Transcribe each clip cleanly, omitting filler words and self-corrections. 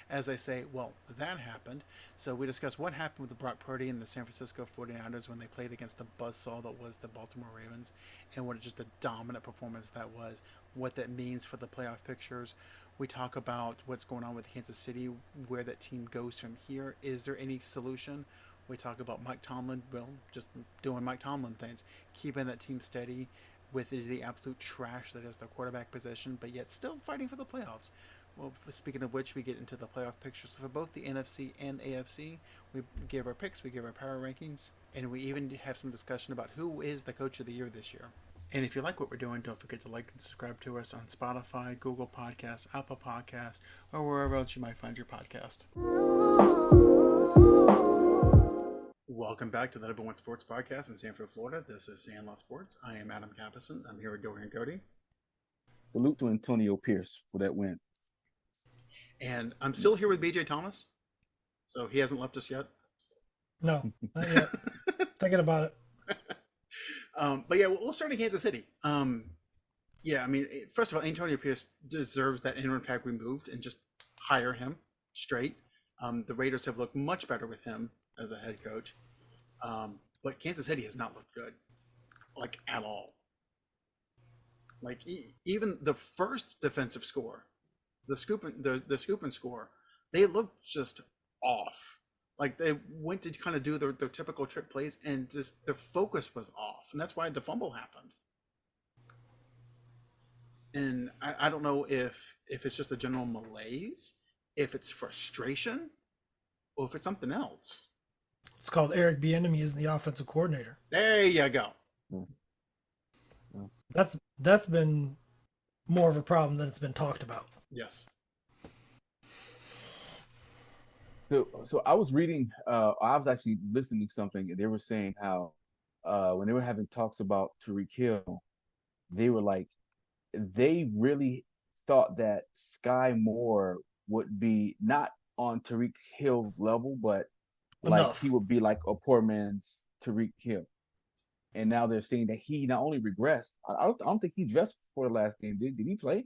as they say, well, that happened. So we discussed what happened with the Brock Purdy and the San Francisco 49ers when they played against the buzzsaw that was the Baltimore Ravens, and what just a dominant performance that was, what that means for the playoff pictures. We talk about what's going on with Kansas City, where that team goes from here. Is there any solution? We talk about Mike Tomlin, well, just doing Mike Tomlin things, keeping that team steady with the absolute trash that is the quarterback position, but yet still fighting for the playoffs. Well, speaking of which, we get into the playoff pictures for both the NFC and AFC. We give our picks, we give our power rankings, and we even have some discussion about who is the coach of the year this year. And if you like what we're doing, don't forget to like and subscribe to us on Spotify, Google Podcasts, Apple Podcasts, or wherever else you might find your podcast. Welcome back to the number one sports podcast in Sanford, Florida. This is Sandlot Sports. I am Adam Capison. I'm here with Dorian Cody. Salute to Antonio Pierce for that win. And I'm still here with BJ Thomas. So he hasn't left us yet. No, not yet. Thinking about it. But yeah, we'll start in Kansas City. Yeah, I mean, first of all, Antonio Pierce deserves that interim pack removed and just hire him straight. The Raiders have looked much better with him as a head coach. But Kansas City has not looked good, like at all. Like even the first defensive score, the scoop and score, they looked just off. Like they went to kind of do their typical trick plays, and just the focus was off, and that's why the fumble happened. And I don't know if it's just a general malaise, if it's frustration, or if it's something else. It's called Eric Bieniemy isn't the offensive coordinator. There you go. That's been more of a problem than it's been talked about. Yes. So I was reading, I was actually listening to something, and they were saying how when they were having talks about Tyreek Hill, they were like, they really thought that Sky Moore would be not on Tyreek Hill's level, but like he would be like a poor man's Tyreek Hill. And now they're saying that he not only regressed, I don't think he dressed for the last game. Did he play?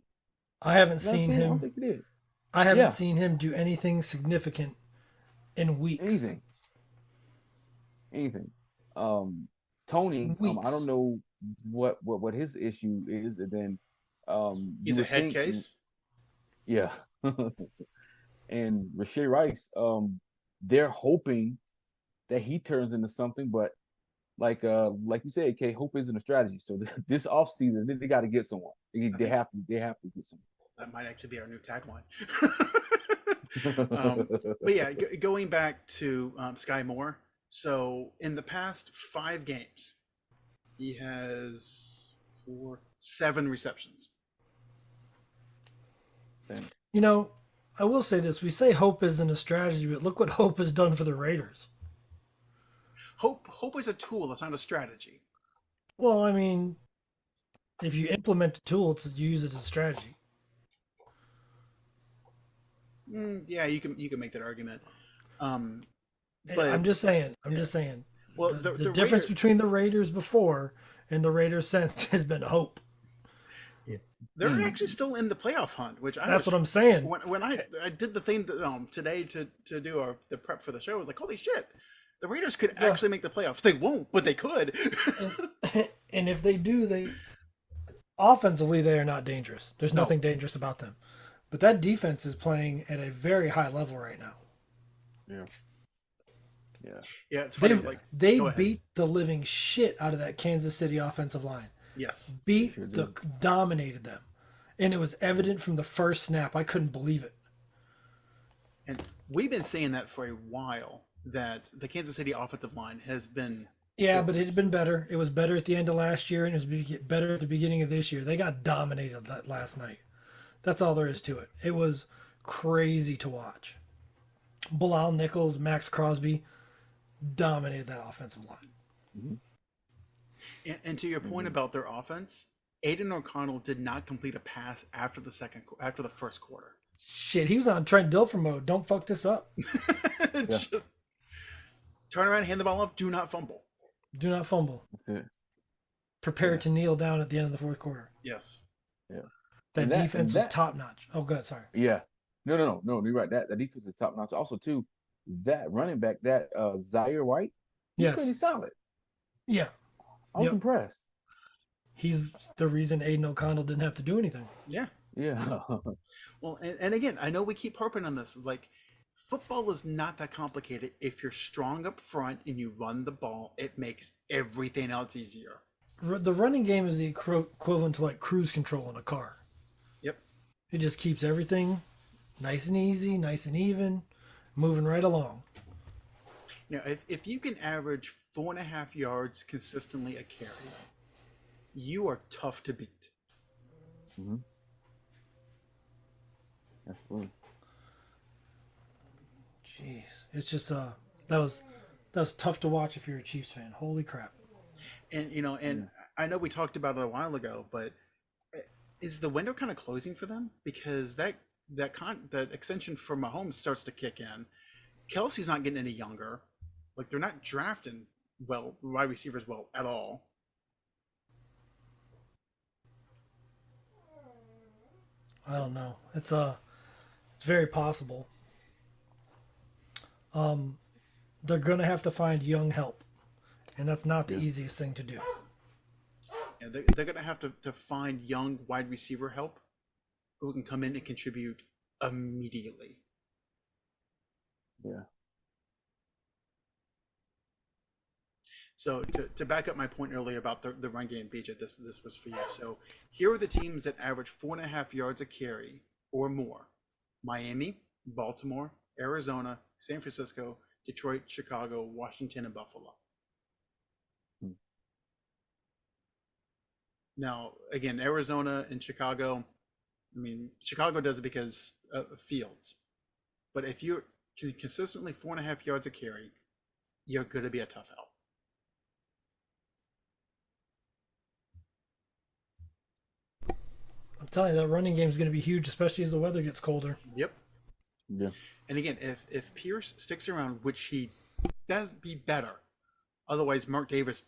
I haven't seen him. I don't think he did. I haven't seen him do anything significant in weeks. Anything. Tony, I don't know what his issue is, and then he's a head case. Yeah. And Rashee Rice, they're hoping that he turns into something, but like you said, Kay, hope isn't a strategy. So this offseason, they got to get someone. They have to get someone. That might actually be our new tagline. But yeah, going back to Sky Moore. So in the past 5 games, he has 7 receptions. You know, I will say this. We say hope isn't a strategy, but look what hope has done for the Raiders. Hope is a tool. It's not a strategy. Well, I mean, if you implement a tool, you use it as a strategy. Yeah, you can make that argument. But I'm just saying. Well, the difference between the Raiders before and the Raiders since has been hope. Yeah. They're actually still in the playoff hunt, which that's what I'm saying. When I did the thing today to do the prep for the show, I was like, holy shit, the Raiders could actually make the playoffs. They won't, but they could. And if they do, offensively they are not dangerous. There's nothing dangerous about them. But that defense is playing at a very high level right now. Yeah. It's funny. They beat the living shit out of that Kansas City offensive line. Yes, dominated them, and it was evident from the first snap. I couldn't believe it. And we've been saying that for a while, that the Kansas City offensive line has been. Yeah, but it had been better. It was better at the end of last year, and it was better at the beginning of this year. They got dominated that last night. That's all there is to it. It was crazy to watch. Bilal Nichols, Max Crosby dominated that offensive line. Mm-hmm. And to your point about their offense, Aiden O'Connell did not complete a pass after the first quarter. Shit, he was on Trent Dilfer mode. Don't fuck this up. Just turn around, hand the ball off. Do not fumble. Do not fumble. That's it. Prepare to kneel down at the end of the fourth quarter. Yes. That defense was top notch. Oh, good. Sorry. Yeah. No. You're right. That defense is top notch. Also, too, that running back, that Zaire White, he's Yes. pretty solid. Yeah. I was impressed. He's the reason Aiden O'Connell didn't have to do anything. Yeah. Yeah. Well, and again, I know we keep harping on this. Like, football is not that complicated. If you're strong up front and you run the ball, it makes everything else easier. The running game is the equivalent to like cruise control in a car. Yep. It just keeps everything nice and easy, nice and even, moving right along. Now, if you can average 4.5 yards consistently a carry, you are tough to beat. Mm-hmm. Absolutely. Jeez, it's just that was tough to watch if you're a Chiefs fan. Holy crap! And I know we talked about it a while ago, but is the window kind of closing for them? Because that extension for Mahomes starts to kick in. Kelsey's not getting any younger. Like, they're not drafting wide receivers well at all. I don't know. It's very possible. They're gonna have to find young help, and that's not the easiest thing to do. Yeah, they're gonna have to find young wide receiver help who can come in and contribute immediately. Yeah. So to back up my point earlier about the run game, BJ, this was for you. So here are the teams that average 4.5 yards a carry or more: Miami, Baltimore, Arizona, San Francisco, Detroit, Chicago, Washington, and Buffalo. Now, again, Arizona and Chicago, I mean, Chicago does it because of Fields. But if you can consistently 4.5 yards a carry, you're going to be a tough out. I'm telling you, that running game is going to be huge, especially as the weather gets colder. Yep. Yeah. And again, if Pierce sticks around, which he does, be better. Otherwise, Mark Davis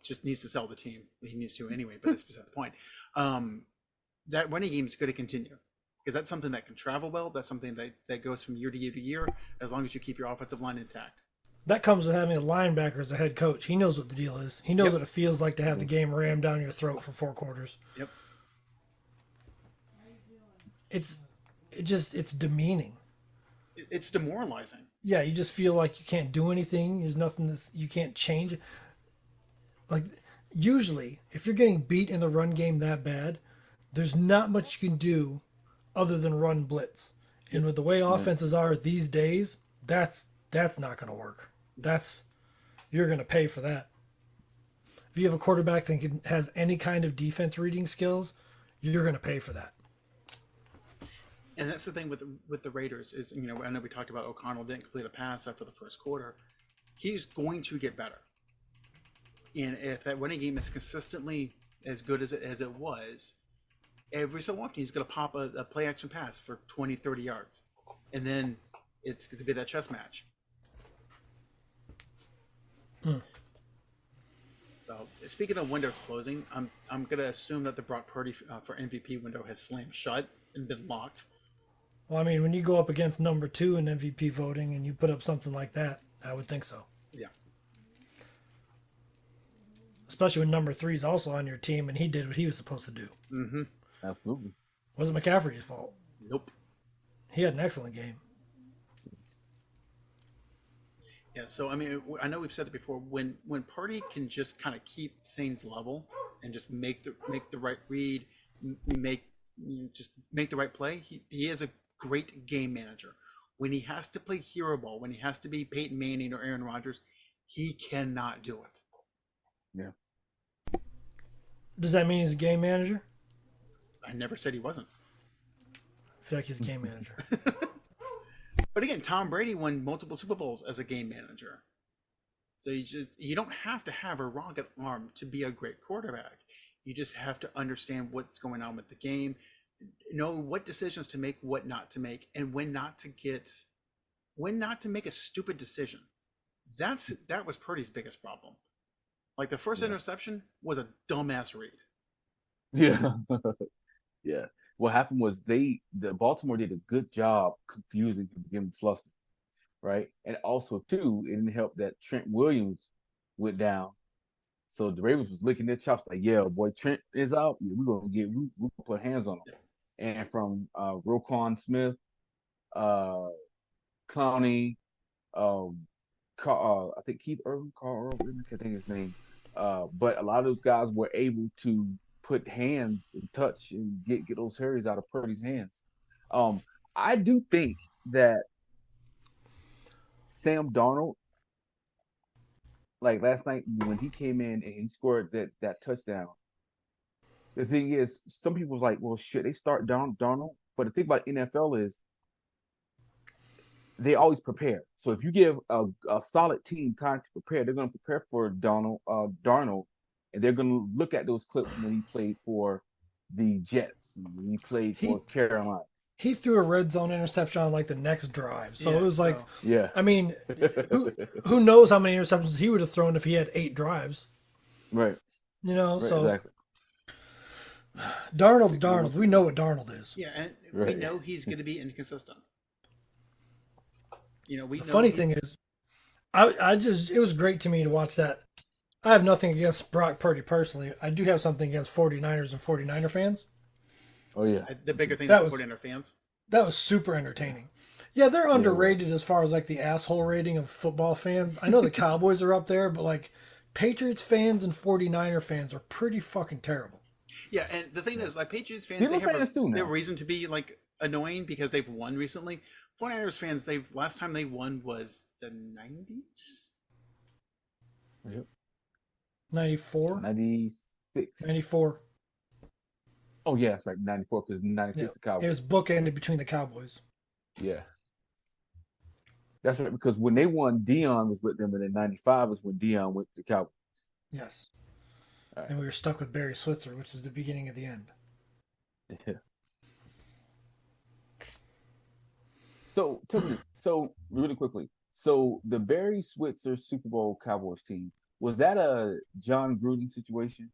just needs to sell the team. He needs to anyway, but that's beside the point. That running game is going to continue because that's something that can travel well. That's something that goes from year to year to year, as long as you keep your offensive line intact. That comes with having a linebacker as a head coach. He knows what the deal is. He knows what it feels like to have the game rammed down your throat for 4 quarters. Yep. It's demeaning. It's demoralizing. Yeah, you just feel like you can't do anything. There's nothing that you can't change. Like, usually, if you're getting beat in the run game that bad, there's not much you can do other than run blitz. And with the way offenses are these days, that's not going to work. You're going to pay for that. If you have a quarterback that has any kind of defense reading skills, you're going to pay for that. And that's the thing with the Raiders is, I know we talked about O'Connell didn't complete a pass after the first quarter. He's going to get better. And if that running game is consistently as good as it was, every so often he's going to pop a play action pass for 20, 30 yards. And then it's going to be that chess match. So speaking of windows closing, I'm going to assume that the Brock Purdy for MVP window has slammed shut and been locked. Well, I mean, when you go up against number 2 in MVP voting and you put up something like that, I would think so. Yeah. Especially when number 3 is also on your team and he did what he was supposed to do. Mm-hmm. Absolutely. Wasn't McCaffrey's fault. Nope. He had an excellent game. Yeah, so I mean, I know we've said it before. When Purdy can just kind of keep things level and just make the right read, make the right play, he is a great game manager. When he has to play hero ball, when he has to be Peyton Manning or Aaron Rodgers, he cannot do it. Yeah. Does that mean he's a game manager? I never said he wasn't. I feel like he's a game manager. But again, Tom Brady won multiple Super Bowls as a game manager. So you don't have to have a rocket arm to be a great quarterback. You just have to understand what's going on with the game, know what decisions to make, what not to make, and when not to make a stupid decision. That was Purdy's biggest problem. Like, the first interception was a dumbass read. Yeah. Yeah. what happened was the Baltimore did a good job confusing him, giving him flustered, right? And also too, it didn't help that Trent Williams went down. So the Ravens was licking their chops like, yeah, boy, Trent is out. Yeah, we're gonna put hands on him. And from Roquan Smith, Clowney, I think Keith Irvin, Carl Irvin, I can't think of his name. But a lot of those guys were able to put hands and touch and get those hurries out of Purdy's hands. I do think that Sam Darnold, like last night when he came in and he scored that touchdown. The thing is, some people's like, well, shit, they start Darnold. But the thing about NFL is they always prepare. So if you give a solid team time to prepare, they're going to prepare for Darnold, and they're going to look at those clips when he played for the Jets, and when he played for Carolina. He threw a red zone interception on like the next drive. So it was like, yeah. I mean, who knows how many interceptions he would have thrown if he had 8 drives. Right. You know, right, so exactly. Darnold's Darnold. We know what Darnold is. Yeah, and we know he's going to be inconsistent. You know, the funny thing is, it was great to me to watch that. I have nothing against Brock Purdy personally. I do have something against 49ers and 49er fans. Oh, yeah. The bigger thing is the 49er fans. That was super entertaining. Yeah, they're underrated as far as like the asshole rating of football fans. I know the Cowboys are up there, but like Patriots fans and 49er fans are pretty fucking terrible. Yeah, and the thing is, like Patriots fans, they have their reason to be like annoying because they've won recently. 49ers fans, last time they won was the 90s? Yep. 94? 96. 94. Oh, yeah, it's like 94 because 96 the Cowboys. It was bookended between the Cowboys. Yeah. That's right, because when they won, Dion was with them, and then 95 was when Dion went to the Cowboys. Yes. Right. And we were stuck with Barry Switzer, which is the beginning of the end. Yeah. So, so really quickly, so the Barry Switzer Super Bowl Cowboys team, was that a John Gruden situation?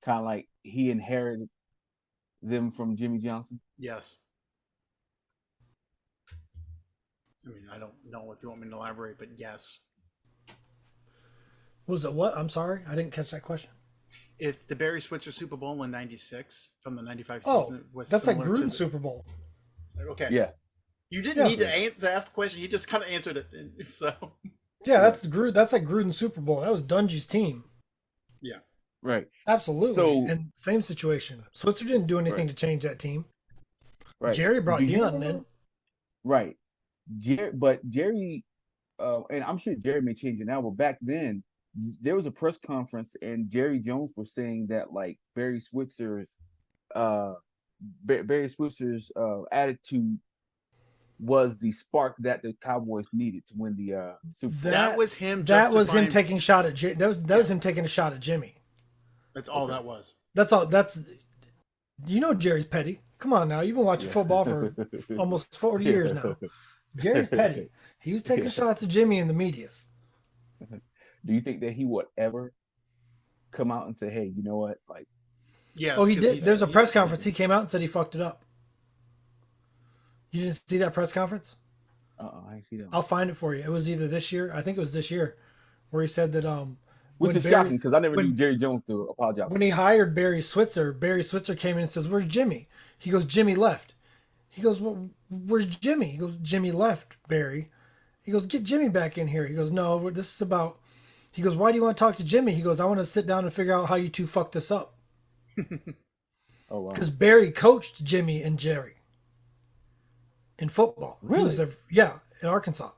Kind of like he inherited them from Jimmy Johnson? Yes. I mean, I don't know if you want me to elaborate, but yes. Was it what? I'm sorry, I didn't catch that question. If the Barry Switzer Super Bowl in '96 from the '95 season was that's like Gruden Super Bowl. Okay. Yeah. You didn't need to ask the question. He just kind of answered it. So. Yeah, that's like Gruden Super Bowl. That was Dungy's team. Yeah. Right. Absolutely. So, and same situation. Switzer didn't do anything to change that team. Right. Jerry brought Dion in. Right. But Jerry, and I'm sure Jerry may change it now, but back then, there was a press conference and Jerry Jones was saying that like Barry Switzer's attitude was the spark that the Cowboys needed to win the Super Bowl. That was him. That was him taking a shot at that was him taking a shot at Jimmy. That's all that was. That's all. Jerry's petty. Come on now, you've been watching football for almost 40 years now. Jerry's petty. He was taking shots at Jimmy in the media. Do you think that he would ever come out and say, "Hey, you know what?" Like, yes. Oh, he did. There's a press conference. He came out and said he fucked it up. You didn't see that press conference? I didn't see that. I'll find it for you. It was either this year. I think it was this year, where he said that which is shocking because I never knew Jerry Jones to apologize. When he hired Barry Switzer came in and says, "Where's Jimmy?" He goes, "Jimmy left." He goes, "Well, where's Jimmy?" He goes, "Jimmy left, Barry." He goes, "Get Jimmy back in here." He goes, "No, this is about." He goes, "Why do you want to talk to Jimmy?" He goes, "I want to sit down and figure out how you two fucked this up." Oh wow! Because Barry coached Jimmy and Jerry in football. Really? In Arkansas.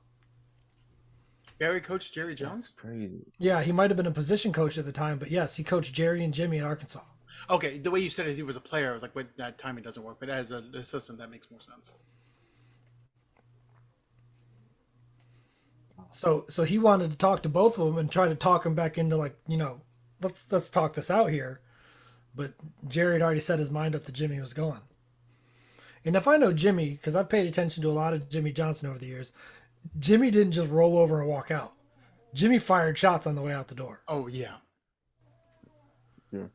Barry coached Jerry Jones? That's crazy. Yeah, he might have been a position coach at the time, but yes, he coached Jerry and Jimmy in Arkansas. Okay, the way you said it, he was a player. I was like, wait, that timing doesn't work. But as an assistant, that makes more sense. So he wanted to talk to both of them and try to talk them back into like, let's talk this out here. But Jerry had already set his mind up that Jimmy was gone. And if I know Jimmy, because I've paid attention to a lot of Jimmy Johnson over the years, Jimmy didn't just roll over and walk out. Jimmy fired shots on the way out the door. Oh, yeah. Yeah.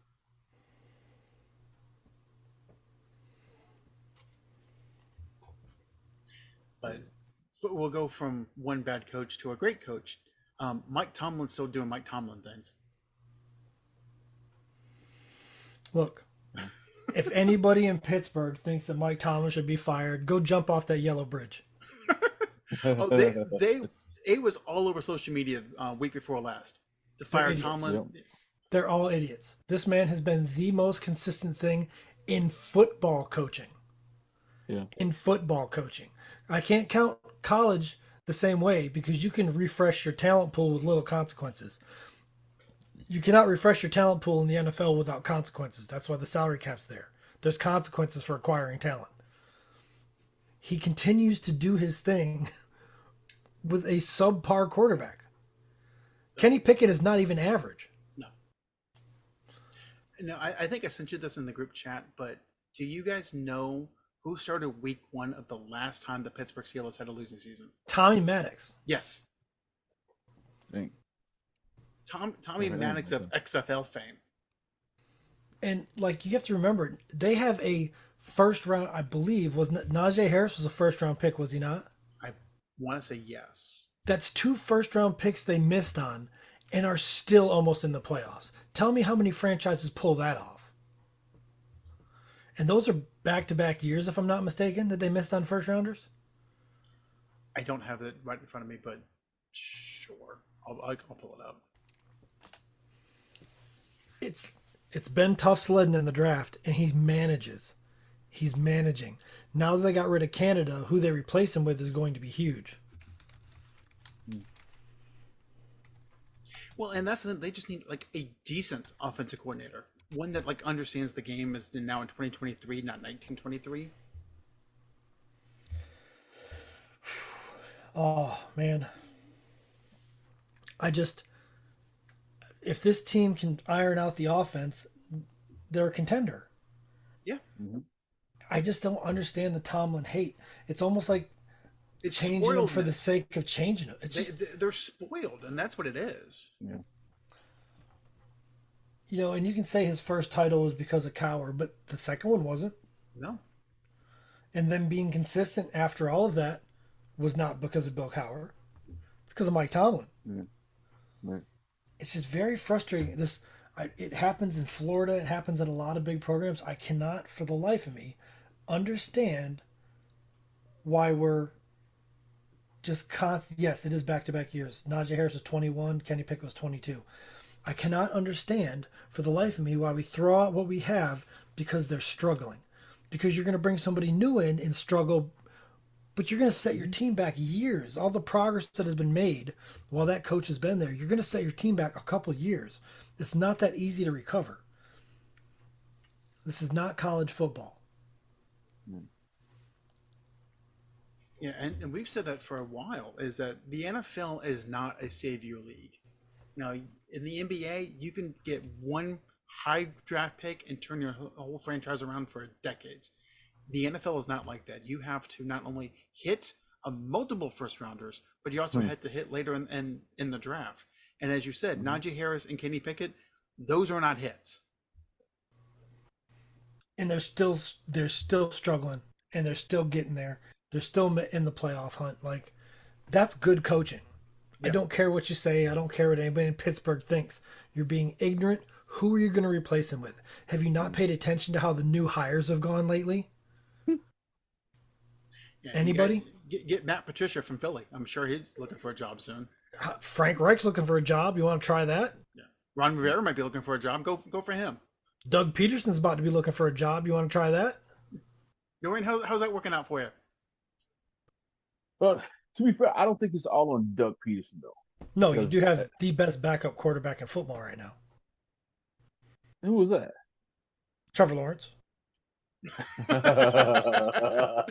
But we'll go from one bad coach to a great coach. Mike Tomlin's still doing Mike Tomlin things. Look, if anybody in Pittsburgh thinks that Mike Tomlin should be fired, go jump off that yellow bridge. Oh, it was all over social media week before last to fire Tomlin. Yep. They're all idiots. This man has been the most consistent thing in football coaching. Yeah. In football coaching. I can't count college the same way because you can refresh your talent pool with little consequences. You cannot refresh your talent pool in the NFL without consequences. That's why the salary cap's there. There's consequences for acquiring talent. He continues to do his thing with a subpar quarterback. Kenny Pickett is not even average. No, I think I sent you this in the group chat, but do you guys know who started week 1 of the last time the Pittsburgh Steelers had a losing season? Tommy Maddox. Yes. Dang. Tommy Maddox of XFL fame. And like you have to remember, they have a first round, I believe, was Najee Harris was a first round pick, was he not? I want to say yes. That's 2 first round picks they missed on and are still almost in the playoffs. Tell me how many franchises pull that off. And those are back-to-back years, if I'm not mistaken, that they missed on first rounders. I don't have it right in front of me, but sure, I'll pull it up. It's been tough sledding in the draft, and he manages. He's managing. Now that they got rid of Canada, who they replace him with is going to be huge. Well, and they just need like a decent offensive coordinator, one that like understands the game is now in 2023, not 1923. Oh man, if this team can iron out the offense, they're a contender. Yeah. Mm-hmm. I just don't understand the Tomlin hate. It's almost like It's changing them for the sake of changing them. It's they're spoiled, and that's what it is. Yeah. You know, and you can say his first title was because of Cowher, but the second one wasn't. No. And then being consistent after all of that was not because of Bill Cowher. It's because of Mike Tomlin. Yeah. Right. It's just very frustrating. It happens in Florida. It happens in a lot of big programs. I cannot, for the life of me, understand why we're just constant. Yes, it is back-to-back years. Najee Harris was 21. Kenny Pickett was 22. I cannot understand for the life of me why we throw out what we have because they're struggling. Because you're going to bring somebody new in and struggle, but you're going to set your team back years. All the progress that has been made while that coach has been there, you're going to set your team back a couple years. It's not that easy to recover. This is not college football. Yeah, and we've said that for a while, is that the NFL is not a savior league. Now, in the NBA, you can get one high draft pick and turn your whole franchise around for decades. The NFL is not like that. You have to not only hit multiple first rounders, but you also have to hit later in the draft. And as you said, Najee Harris and Kenny Pickett, those are not hits. And they're still struggling, and they're still getting there. They're still in the playoff hunt. Like, that's good coaching. Yeah. I don't care what you say. I don't care what anybody in Pittsburgh thinks. You're being ignorant. Who are you going to replace him with? Have you not paid attention to how the new hires have gone lately? Yeah, anybody? Get Matt Patricia from Philly. I'm sure he's looking for a job soon. Frank Reich's looking for a job. You want to try that? Yeah. Ron Rivera might be looking for a job. Go for him. Doug Peterson's about to be looking for a job. You want to try that? Dorian, how's that working out for you? Well, to be fair, I don't think it's all on Doug Peterson, though. No, you do have the best backup quarterback in football right now. Who was that? Trevor Lawrence. That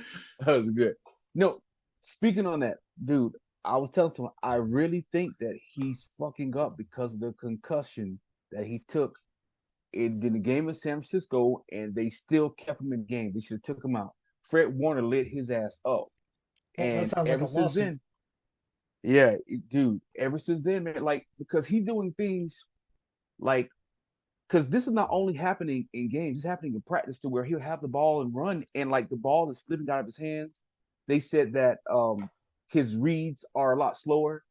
was good. No, speaking on that, dude, I was telling someone, I really think that he's fucking up because of the concussion that he took in the game in San Francisco, and they still kept him in the game. They should have took him out. Fred Warner lit his ass up. And that sounds like a lawsuit. then, yeah, dude, ever since then, man, like, because he's doing things like, because this is not only happening in games, it's happening in practice to where he'll have the ball and run, and like the ball is slipping out of his hands. they said that his reads are a lot slower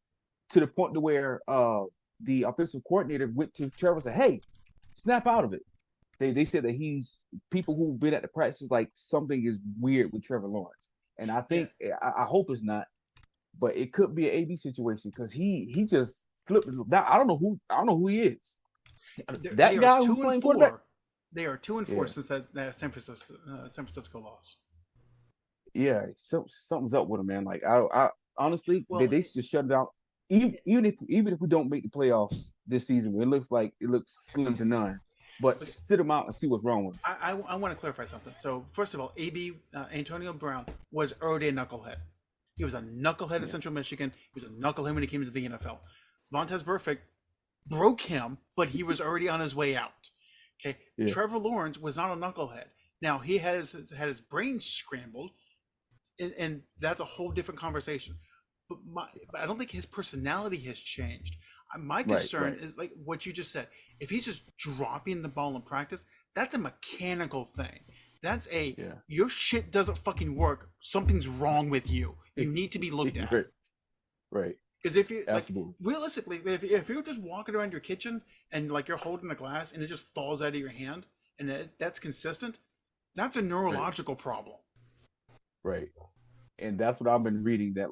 to the point to where the offensive coordinator went to Trevor and said, "Hey, snap out of it." They said that people who've been at the practices like something is weird with Trevor Lawrence, and I think I hope it's not, but it could be an AB situation because he just flipped it. I don't know who he is. That guy who's playing quarterback. They are 2-4 since that San Francisco loss. Yeah, something's up with him, man. Like I honestly, they should just shut it down. Even if we don't make the playoffs this season, it looks slim to none. But sit him out and see what's wrong with him. I want to clarify something. So first of all, Antonio Brown was already a knucklehead. He was a knucklehead at Central Michigan. He was a knucklehead when he came into the NFL. Vontaze Burfict broke him, but he was already on his way out. Okay, Trevor Lawrence was not a knucklehead. Now he had his brain scrambled, and that's a whole different conversation. But I don't think his personality has changed. My concern is like what you just said. If he's just dropping the ball in practice, that's a mechanical thing. That's your shit doesn't fucking work. Something's wrong with you. You need to be looked at. Right. Because if you realistically, if you're just walking around your kitchen and like you're holding a glass and it just falls out of your hand and that's consistent, that's a neurological problem. Right. And that's what I've been reading, that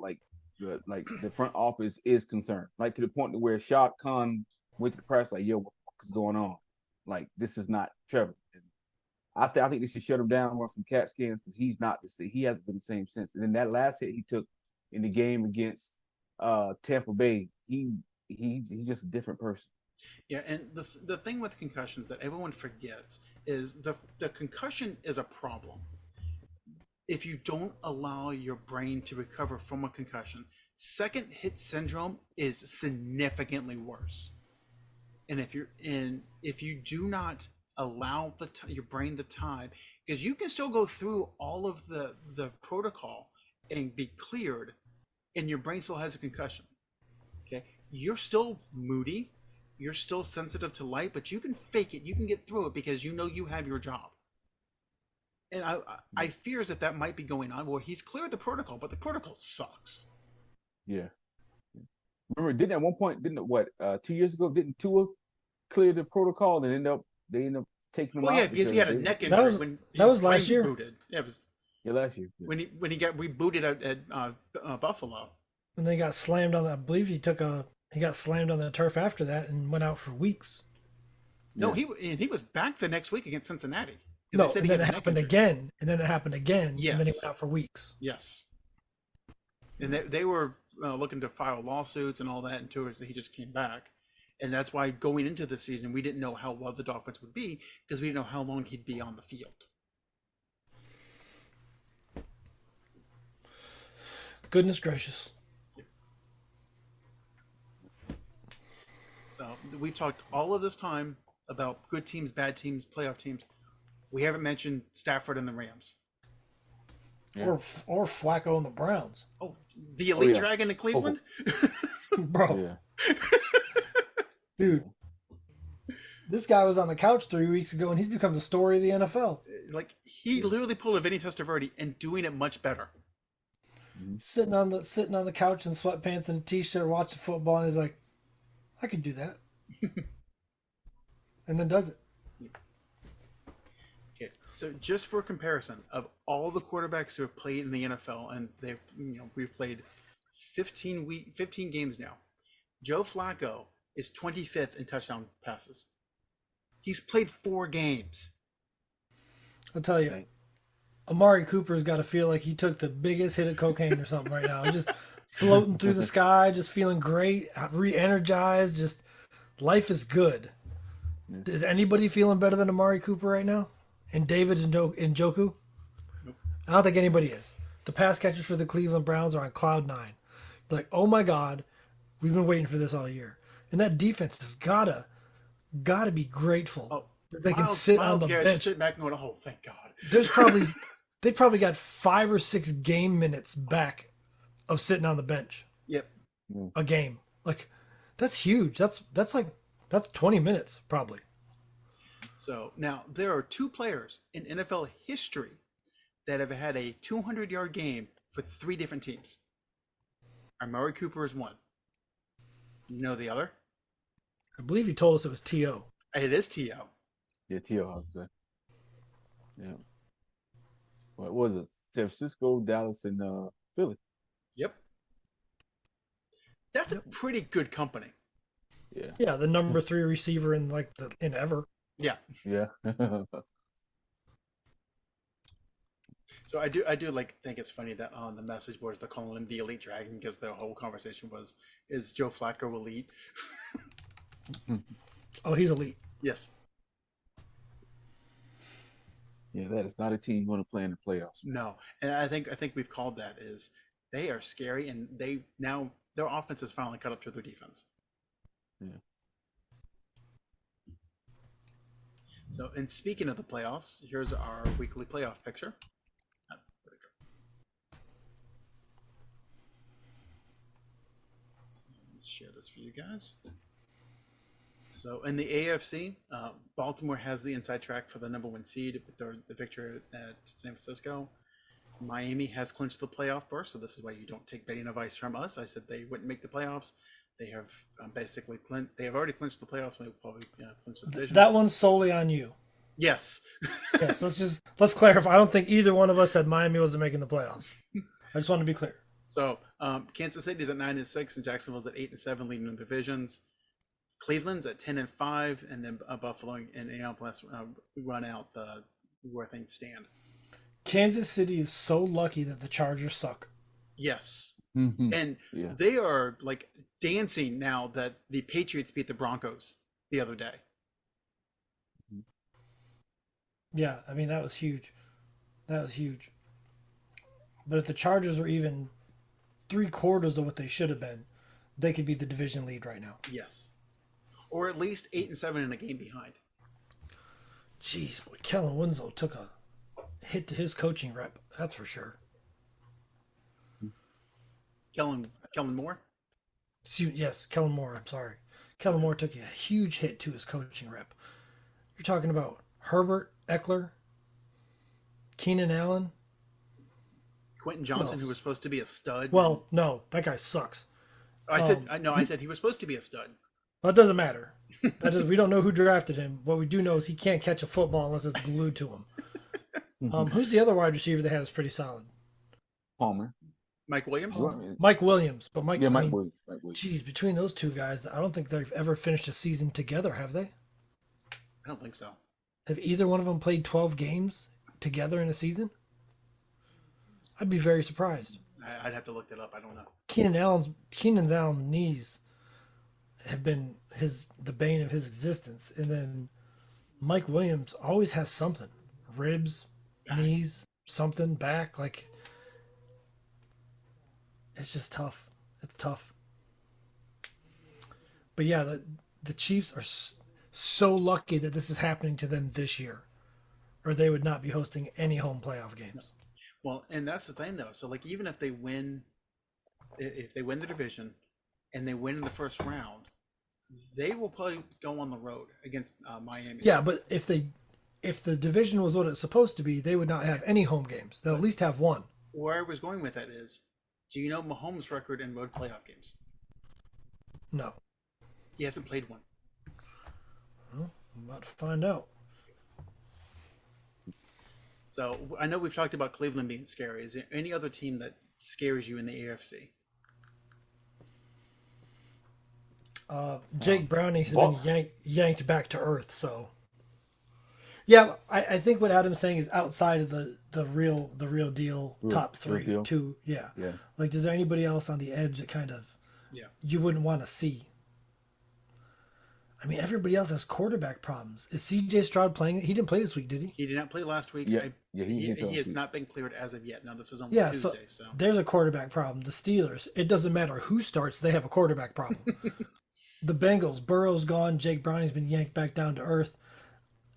the front office is concerned, like to the point to where Shad Khan went to the press like, "Yo, what's going on? Like, this is not Trevor." And I think they should shut him down, run some CAT scans, because he's not the same. He hasn't been the same since. And then that last hit he took in the game against Tampa Bay, he's just a different person. Yeah, and the thing with concussions that everyone forgets is the concussion is a problem. If you don't allow your brain to recover from a concussion, second hit syndrome is significantly worse. And if you do not allow your brain the time, because you can still go through all of the protocol and be cleared, and your brain still has a concussion. Okay, you're still moody, you're still sensitive to light, but you can fake it. You can get through it because you know you have your job. And I fear as if that might be going on. Well, he's cleared the protocol, but the protocol sucks. Yeah. Remember, didn't at one point, 2 years ago, didn't Tua clear the protocol and they end up taking him out? Yeah, because he had a neck injury that was last year. Rebooted. Yeah, it was. Yeah, last year. Yeah. When he got rebooted at Buffalo. And they got slammed on. I believe he got slammed on the turf after that and went out for weeks. No, he was back the next week against Cincinnati. No, and then it happened again, Yes. And then he went out for weeks. Yes. And they were looking to file lawsuits and all that, and he just came back. And that's why going into the season, we didn't know how well the Dolphins would be, because we didn't know how long he'd be on the field. Goodness gracious. So we've talked all of this time about good teams, bad teams, playoff teams. We haven't mentioned Stafford and the Rams. Yeah. Or Flacco and the Browns. Oh, the Elite Dragon in Cleveland? Bro. Yeah. Dude. This guy was on the couch 3 weeks ago, and he's become the story of the NFL. Like, he literally pulled a Vinny Testaverde and doing it much better. Sitting on the couch in sweatpants and a t-shirt watching football, and he's like, I could do that. And then does it. So just for comparison, of all the quarterbacks who have played in the NFL, and we've played 15 games now, Joe Flacco is 25th in touchdown passes. He's played 4 games. I'll tell you, Amari Cooper's got to feel like he took the biggest hit of cocaine or something right now. Just floating through the sky, just feeling great, re-energized. Just life is good. Is anybody feeling better than Amari Cooper right now? And David Njoku? Nope. I don't think anybody is. The pass catchers for the Cleveland Browns are on cloud 9. Like, oh my God, we've been waiting for this all year. And that defense has gotta be grateful that they can sit on the bench. Just sit back and go, oh, thank God. They've probably got 5 or 6 game minutes back of sitting on the bench. Yep. A game. Like, that's huge. That's 20 minutes probably. So now there are 2 players in NFL history that have had a 200-yard game for 3 different teams. Amari Cooper is one. You know the other? I believe you told us it was T.O. It is T.O. Yeah, T.O. I would say. Yeah. What was it? San Francisco, Dallas, and Philly. Yep. That's a pretty good company. Yeah. Yeah, the number 3 receiver in ever. Yeah. Yeah. So I do think it's funny that on the message boards they're calling him the Elite Dragon because the whole conversation was, is Joe Flacco elite? Oh, he's elite. Yes. Yeah, that is not a team you want to play in the playoffs. No, and I think we've called that is they are scary, and they now their offense is finally caught up to their defense. Yeah. So, and speaking of the playoffs, here's our weekly playoff picture. Where'd it go? So, let me share this for you guys. So in the AFC, Baltimore has the inside track for the number 1 seed with the victory at San Francisco. Miami has clinched the playoff berth, so this is why you don't take betting advice from us. I said they wouldn't make the playoffs. They have they have already clinched the playoffs, and they will probably clinch the division. That one's solely on you. Yes. Yes. Let's clarify. I don't think either one of us said Miami wasn't making the playoffs. I just want to be clear. So Kansas City's at 9-6, and Jacksonville's at 8-7, leading the divisions. Cleveland's at 10-5, and then Buffalo and Indianapolis run out where things stand. Kansas City is so lucky that the Chargers suck. Yes, Mm-hmm. and they are like dancing now that the Patriots beat the Broncos the other day. Yeah, I mean that was huge. That was huge. But if the Chargers were even 3/4 of what they should have been, they could be the division lead right now. Yes. Or at least 8-7 in a game behind. Jeez, boy, Kellen Winslow took a hit to his coaching rep. That's for sure. Kellen Moore? Yes, Kellen Moore. I'm sorry. Kellen Moore took a huge hit to his coaching rep. You're talking about Herbert, Eckler, Keenan Allen. Quentin Johnson, who was supposed to be a stud. Well, no, that guy sucks. I said he was supposed to be a stud. Well, it doesn't matter. We don't know who drafted him. What we do know is he can't catch a football unless it's glued to him. Who's the other wide receiver they had is pretty solid? Palmer. Mike Williams? Mike Williams. But Mike Williams. Geez, between those two guys, I don't think they've ever finished a season together, have they? I don't think so. Have either one of them played 12 games together in a season? I'd be very surprised. I'd have to look that up. I don't know. Keenan Allen's knees have been the bane of his existence, and then Mike Williams always has something: ribs, knees, something, back. Like it's just tough. It's tough. But yeah, the Chiefs are so lucky that this is happening to them this year, or they would not be hosting any home playoff games. Well, and that's the thing, though. So, like, even if they win the division and they win in the first round, they will probably go on the road against Miami. Yeah, but if the division was what it's supposed to be, they would not have any home games. They'll at least have one. Where I was going with that is, do you know Mahomes' record in road playoff games? No. He hasn't played one. Well, I'm about to find out. So I know we've talked about Cleveland being scary. Is there any other team that scares you in the AFC? Jake Browning's been yanked back to earth. So, yeah, I think what Adam's saying is outside of the real deal top three. Deal. Two, yeah. Like, is there anybody else on the edge that kind of you wouldn't want to see? I mean, everybody else has quarterback problems. Is C.J. Stroud playing? He didn't play this week, did he? He did not play last week. He has not been cleared as of yet. Now, this is only Tuesday. So there's a quarterback problem. The Steelers, it doesn't matter who starts, they have a quarterback problem. The Bengals, Burrow's gone. Jake Browning's been yanked back down to earth.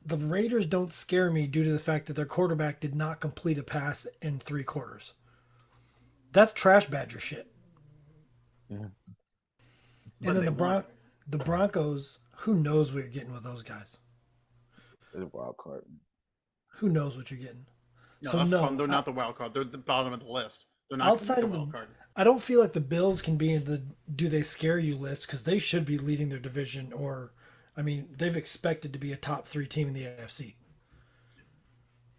The Raiders don't scare me due to the fact that their quarterback did not complete a pass in 3 quarters. That's trash Badger shit. Yeah. And then the Broncos, who knows what you're getting with those guys? They're a wild card. Who knows what you're getting? they're not the wild card. They're the bottom of the list. They're not going to Outside make of the the, wild card. I don't feel like the Bills can be in the do they scare you list because they should be leading their division or, I mean, they've expected to be a top 3 team in the AFC.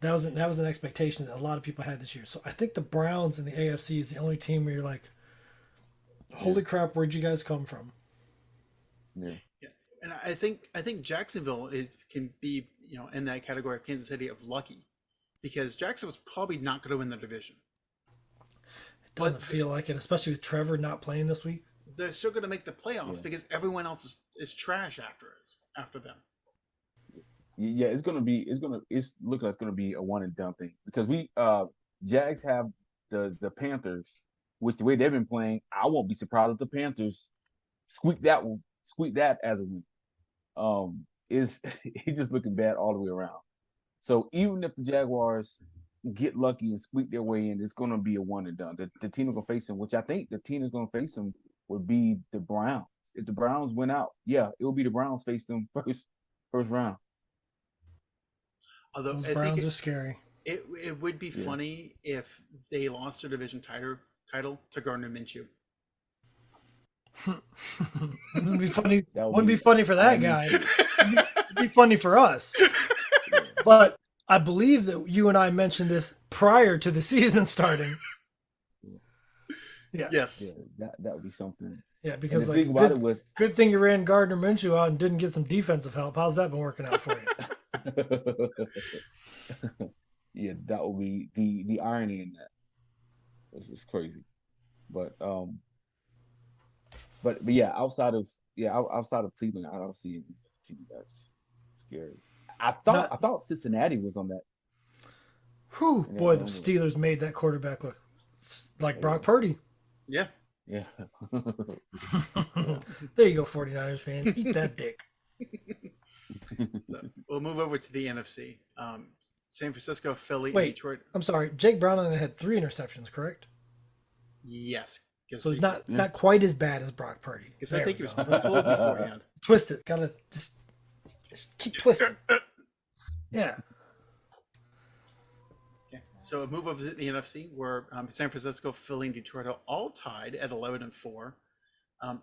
That was an expectation that a lot of people had this year. So I think the Browns in the AFC is the only team where you're like, holy crap, where'd you guys come from? Yeah. Yeah. And I think Jacksonville can be, in that category of Kansas City of lucky, because Jacksonville's probably not going to win the division. It doesn't feel like it, especially with Trevor not playing this week. They're still going to make the playoffs because everyone else is trash after them. Yeah, it's looking like it's gonna be a one and done thing because Jags have the Panthers, which the way they've been playing, I won't be surprised if the Panthers squeak that as a win. It's just looking bad all the way around. So even if the Jaguars get lucky and squeak their way in, it's gonna be a one and done. The team is gonna face them, which I think the team is gonna face them would be the Browns. If the Browns win out, it will be the Browns face them first round. Although Those I Browns think are scary. it would be funny if they lost their division title to Gardner Minshew. It would be funny. Wouldn't be funny for that guy. It'd be funny for us. But I believe that you and I mentioned this prior to the season starting. Yeah. Yes. Yeah, that would be something. Yeah, because the thing about it was good thing you ran Gardner Minshew out and didn't get some defensive help. How's that been working out for you? Yeah, that would be the irony in that. It's crazy, but yeah, outside of Cleveland, I don't see any team that's scary. I thought Cincinnati was on that. Whew, boy, the Steelers made that quarterback look like Brock Purdy. Yeah. Yeah. There you go, 49ers fan. Eat that dick. So we'll move over to the NFC. San Francisco, Philly, and Wait, Detroit. I'm sorry. Jake Brown only had 3 interceptions, correct? Yes. So he's not quite as bad as Brock Purdy. Because I think he was full beforehand. Twist it. Gotta just keep twisting. Yeah. So a move over to the NFC, where San Francisco, Philly, and Detroit are all tied at 11-4.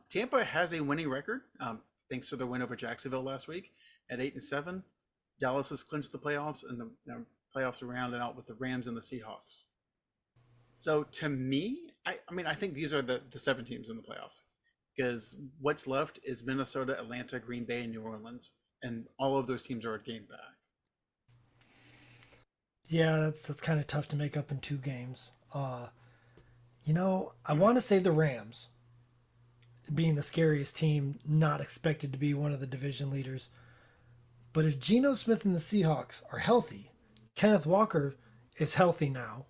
Tampa has a winning record, thanks to their win over Jacksonville last week at 8-7. Dallas has clinched the playoffs, and the playoffs are rounded out with the Rams and the Seahawks. So to me, I think these are the 7 teams in the playoffs, because what's left is Minnesota, Atlanta, Green Bay, and New Orleans, and all of those teams are a game back. Yeah, that's kind of tough to make up in 2 games. I want to say the Rams, being the scariest team, not expected to be one of the division leaders. But if Geno Smith and the Seahawks are healthy, Kenneth Walker is healthy now,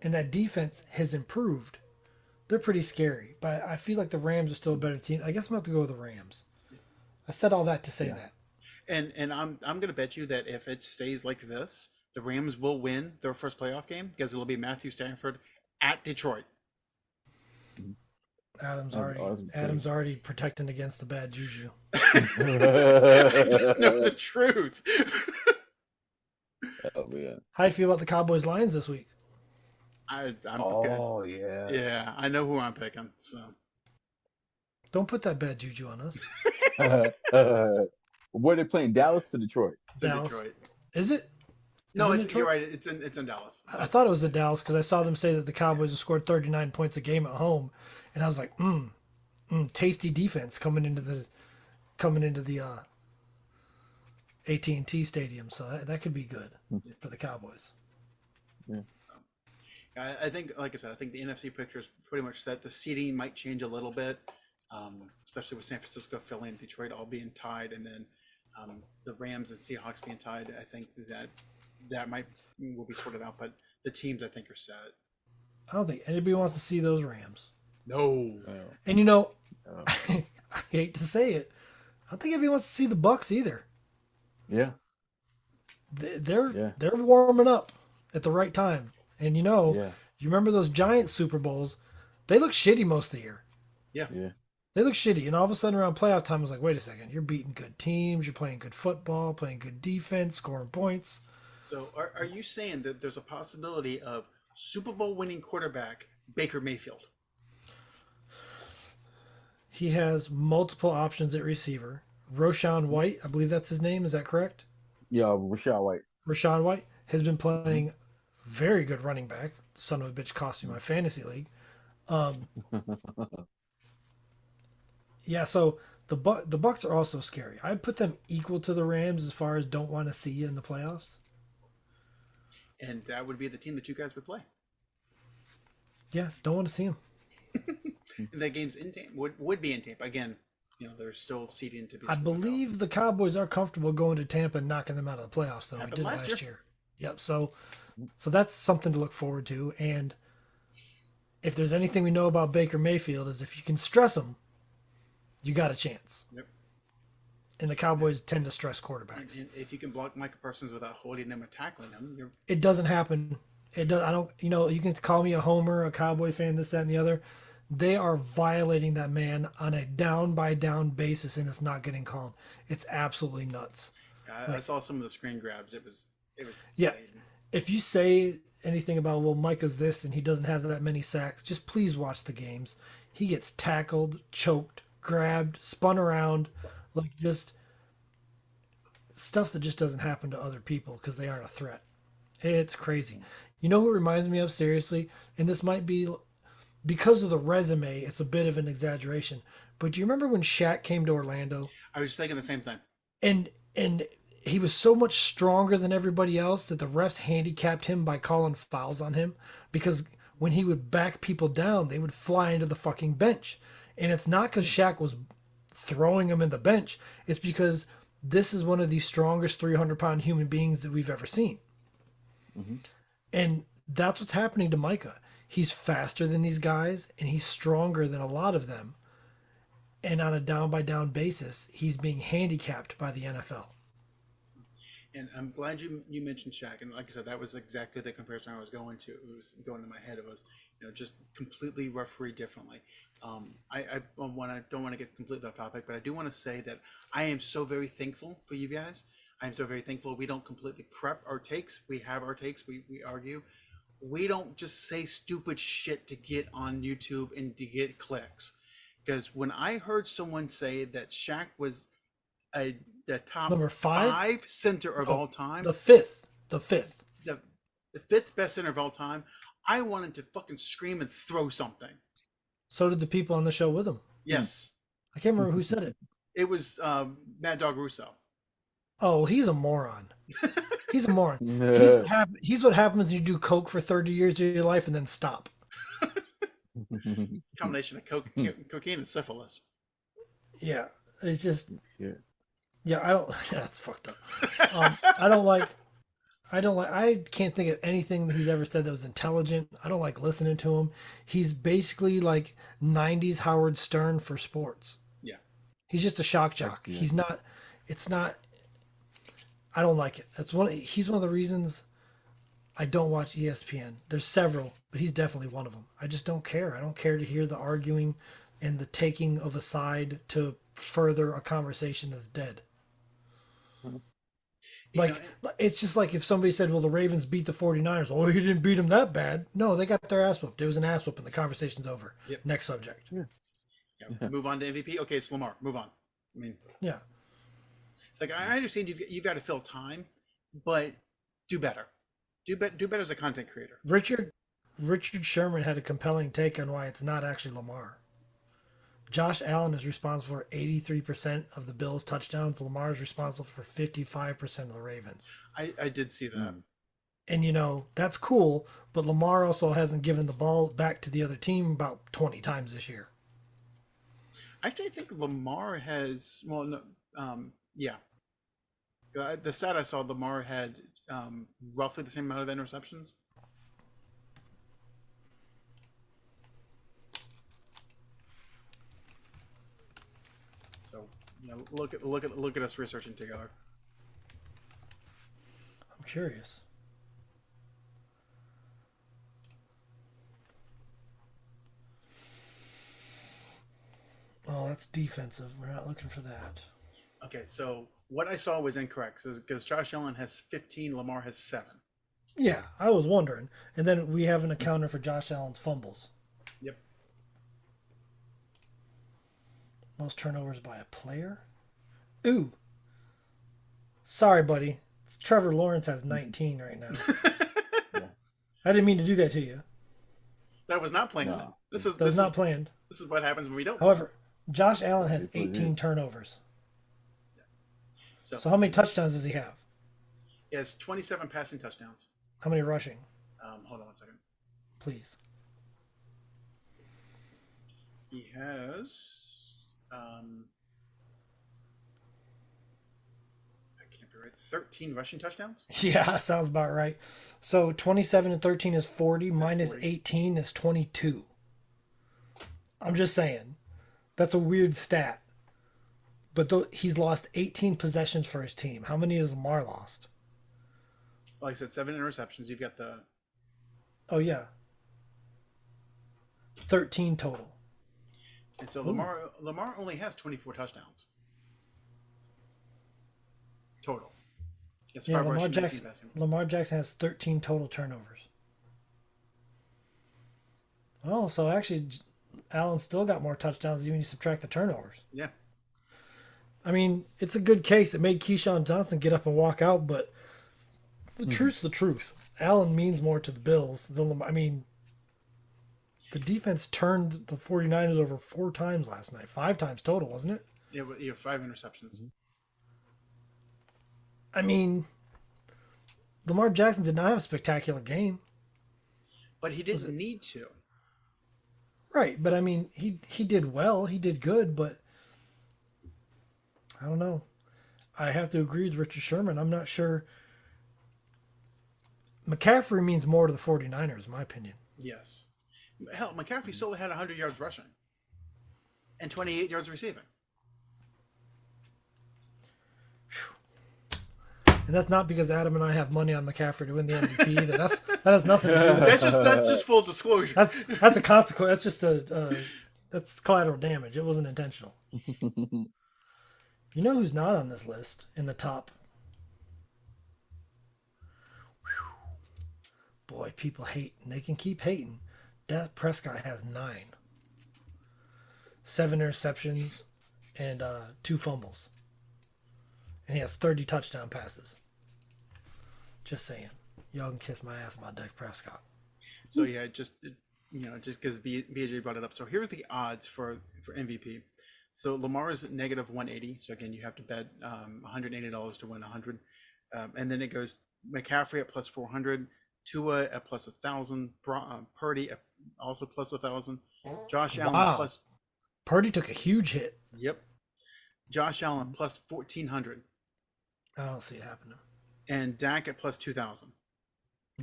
and that defense has improved, they're pretty scary. But I feel like the Rams are still a better team. I guess I'm going to have to go with the Rams. I said all that to say that. And I'm going to bet you that if it stays like this, the Rams will win their first playoff game, because it'll be Matthew Stafford at Detroit. Adam's already protecting against the bad juju. I just know the truth. Oh man. How do you feel about the Cowboys Lions this week? I'm good. Yeah. Yeah, I know who I'm picking. So don't put that bad juju on us. Where are they playing? Dallas or Detroit? Dallas. Detroit. Is it? No, you're right. It's in Dallas. I thought it was in Dallas because I saw them say that the Cowboys have scored 39 points a game at home, and I was like, tasty defense coming into the AT&T Stadium. So that could be good for the Cowboys. Yeah. So, I think, like I said, I think the NFC picture is pretty much set. The seeding might change a little bit, especially with San Francisco, Philly, and Detroit all being tied, and then the Rams and Seahawks being tied. I think that will be sorted out, but the teams I think are set. I don't think anybody wants to see those Rams. No. And I hate to say it, I don't think anybody wants to see the Bucks either. Yeah. They're warming up at the right time. And you remember those Giants Super Bowls? They look shitty most of the year. Yeah. They look shitty. And all of a sudden around playoff time, I was like, wait a second. You're beating good teams. You're playing good football, playing good defense, scoring points. So are you saying that there's a possibility of Super Bowl winning quarterback, Baker Mayfield. He has multiple options at receiver. Roshan White, I believe that's his name. Is that correct? Yeah, Rashad White. Rashawn White has been playing very good running back. Son of a bitch cost me my fantasy league. Yeah, so the Bucks are also scary. I'd put them equal to the Rams as far as don't want to see you in the playoffs. And that would be the team that you guys would play. Yeah, don't want to see them. And that game's in Tampa. Would be in Tampa. Again, there's still seeding to be. I believe the Cowboys are comfortable going to Tampa and knocking them out of the playoffs, though. Happened We did last year. Yep. So that's something to look forward to. And if there's anything we know about Baker Mayfield is if you can stress him, you got a chance. Yep. And the Cowboys tend to stress quarterbacks. And if you can block Micah Parsons without holding him or tackling him, it doesn't happen. It does. I don't. You can call me a homer, a Cowboy fan, this, that, and the other. They are violating that man on a down by down basis, and it's not getting called. It's absolutely nuts. I saw some of the screen grabs. It was. Yeah. blatant. If you say anything about Micah's this and he doesn't have that many sacks, just please watch the games. He gets tackled, choked, grabbed, spun around, like just stuff that just doesn't happen to other people because they aren't a threat. It's crazy. You know who it reminds me of, seriously? And this might be because of the resume, it's a bit of an exaggeration. But do you remember when Shaq came to Orlando? I was just thinking the same thing. And he was so much stronger than everybody else that the refs handicapped him by calling fouls on him because when he would back people down, they would fly into the fucking bench. And it's not because Shaq was throwing him in the bench. It's because this is one of the strongest 300-pound human beings that we've ever seen. Mm-hmm. And that's what's happening to Micah. He's faster than these guys, and he's stronger than a lot of them. And on a down-by-down basis, he's being handicapped by the NFL. And I'm glad you mentioned Shaq. And like I said, that was exactly the comparison I was going to. It was going in my head. It was, just completely referee differently. I don't want to get completely off topic, but I do want to say that I am so very thankful for you guys. I am so very thankful we don't completely prep our takes. We have our takes. We argue. We don't just say stupid shit to get on YouTube and to get clicks. Because when I heard someone say that Shaq was the top Number five? five center of all time, The fifth. the fifth best center of all time, I wanted to fucking scream and throw something. So did the people on the show with him. Yes. I can't remember who said it. It was Mad Dog Russo. Oh, he's a moron. He's a moron. He's what happens when you do coke for 30 years of your life and then stop. Combination of cocaine and syphilis. Yeah, it's just. Yeah, I don't. That's fucked up. I can't think of anything that he's ever said that was intelligent. I don't like listening to him. He's basically like 90s Howard Stern for sports. Yeah. He's just a shock jock. He's not. It's not. I don't like it. He's one of the reasons I don't watch ESPN. There's several, but he's definitely one of them. I just don't care. I don't care to hear the arguing and the taking of a side to further a conversation that's dead. It's just like if somebody said, well, the Ravens beat the 49ers. Oh, he didn't beat them that bad. No, they got their ass whooped. It was an ass whooping. The conversation's over. Yep. Next subject. Yeah. Move on to MVP. Okay, it's Lamar. Move on. I mean, yeah. It's like, I understand you've got to fill time, but do better. Do better as a content creator. Richard Sherman had a compelling take on why it's not actually Lamar. Josh Allen is responsible for 83% of the Bills' touchdowns. Lamar is responsible for 55% of the Ravens. I did see that. And, that's cool, but Lamar also hasn't given the ball back to the other team about 20 times this year. Actually, I think Lamar has, yeah. The stat I saw, Lamar had roughly the same amount of interceptions. So, look at us researching together. I'm curious. Oh, that's defensive. We're not looking for that. Okay, so what I saw was incorrect because Josh Allen has 15, Lamar has 7. Yeah, I was wondering. And then we have an accountant for Josh Allen's fumbles. Yep. Most turnovers by a player? Ooh. Sorry, buddy. Trevor Lawrence has 19 right now. Yeah. I didn't mean to do that to you. That was not planned. No. That was not planned. This is what happens when we don't. However, Josh Allen has 18 turnovers. So how many touchdowns does he have? He has 27 passing touchdowns. How many rushing? Hold on one second. Please. He has. I can't be right. 13 rushing touchdowns. Yeah, sounds about right. So 27 and 13 is 40. Minus 40. 18 is 22. I'm just saying. That's a weird stat. But he's lost 18 possessions for his team. How many has Lamar lost? Like I said, 7 interceptions. You've got the. Oh, yeah. 13 total. And so Lamar only has 24 touchdowns. Total. It's Yeah, 5 rushing, 19 passing. Lamar Jackson has 13 total turnovers. Oh, so actually, Allen still got more touchdowns even when you subtract the turnovers. Yeah. I mean, it's a good case. It made Keyshawn Johnson get up and walk out, but the truth's the truth. Allen means more to the Bills than Lamar. I mean, the defense turned the 49ers over 4 times last night. 5 times total, wasn't it? Yeah, you have 5 interceptions. I mean, Lamar Jackson did not have a spectacular game. But he didn't need to. Right, but I mean, he did well. He did good, but I don't know. I have to agree with Richard Sherman. I'm not sure. McCaffrey means more to the 49ers, in my opinion. Yes. Hell, McCaffrey still had 100 yards rushing and 28 yards receiving. And that's not because Adam and I have money on McCaffrey to win the MVP either. That has nothing to do with it. That's just full disclosure. That's a consequence. That's just that's collateral damage. It wasn't intentional. You know who's not on this list in the top? Whew. Boy, people hate, and they can keep hating. Dak Prescott has 9. 7 interceptions and 2 fumbles. And he has 30 touchdown passes. Just saying. Y'all can kiss my ass about Dak Prescott. So yeah, just because BJ brought it up. So here's the odds for MVP. So Lamar is at negative 180. So again, you have to bet $180 to win 100. And then it goes McCaffrey at plus 400, Tua at plus 1,000, Purdy at also plus 1,000, Josh Allen plus. Purdy took a huge hit. Yep. Josh Allen plus 1,400. I don't see it happening. And Dak at plus 2,000.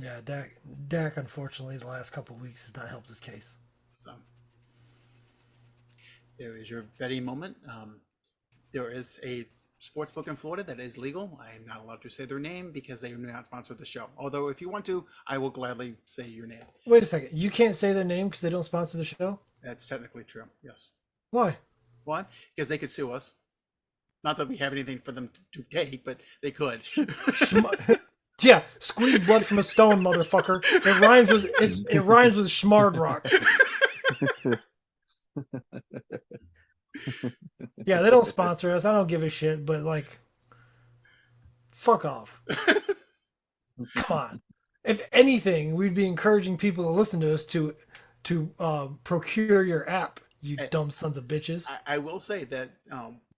Yeah, Dak, unfortunately, the last couple of weeks has not helped his case. So there is your betting moment. There is a sportsbook in Florida that is legal. I am not allowed to say their name because they do not sponsor the show. Although if you want to, I will gladly say your name. Wait a second. You can't say their name because they don't sponsor the show? That's technically true, yes. Why? Why? Because they could sue us. Not that we have anything for them to take, but they could. Yeah, squeeze blood from a stone, motherfucker. It rhymes with Schmard Rock. Yeah, they don't sponsor us. I don't give a shit, but like, fuck off. Come on. If anything, we'd be encouraging people to listen to us to procure your app, you dumb sons of bitches. I will say that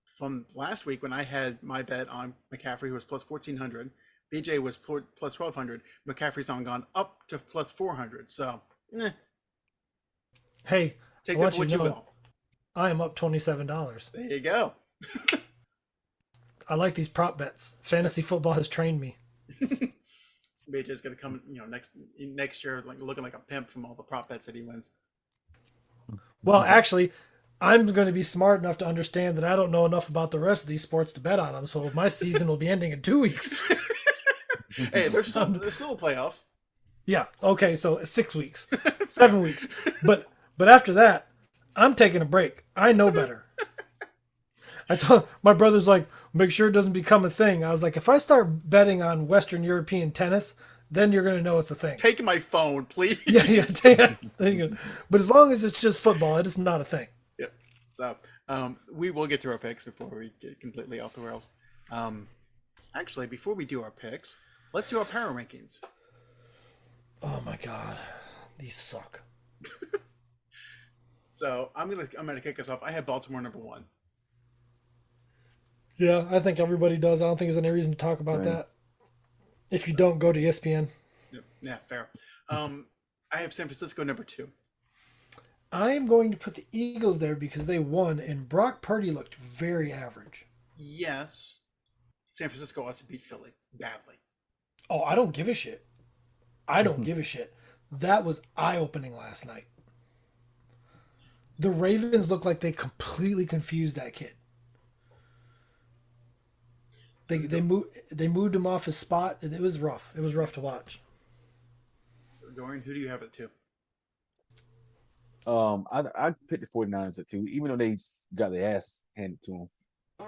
from last week when I had my bet on McCaffrey, who was plus 1,400, BJ was plus 1,200. McCaffrey's on gone up to plus 400. So, hey, take that for what you will. I am up $27. There you go. I like these prop bets. Fantasy football has trained me. BJ's gonna come, next year, like looking like a pimp from all the prop bets that he wins. Well, actually, I'm going to be smart enough to understand that I don't know enough about the rest of these sports to bet on them. So my season will be ending in 2 weeks. Hey, there's still playoffs. Yeah. Okay. So 6 weeks, 7 weeks. But after that, I'm taking a break. I know better. I told my brother's like, make sure it doesn't become a thing. I was like, if I start betting on Western European tennis, then you're going to know it's a thing. Take my phone, please. Yeah. There you go. But as long as it's just football, it is not a thing. Yep. So we will get to our picks before we get completely off the rails. Actually, before we do our picks, let's do our power rankings. Oh my God, these suck. So I'm gonna kick us off. I have Baltimore number 1. Yeah, I think everybody does. I don't think there's any reason to talk about that. If you don't, go to ESPN. Yep. Yeah, fair. I have San Francisco number 2. I am going to put the Eagles there because they won, and Brock Purdy looked very average. Yes. San Francisco also beat Philly badly. Oh, I don't give a shit. I don't give a shit. That was eye-opening last night. The Ravens looked like they completely confused that kid. They moved him off his spot. It was rough. It was rough to watch. Dorian, who do you have at 2? I picked the 49ers at 2, even though they got their ass handed to them.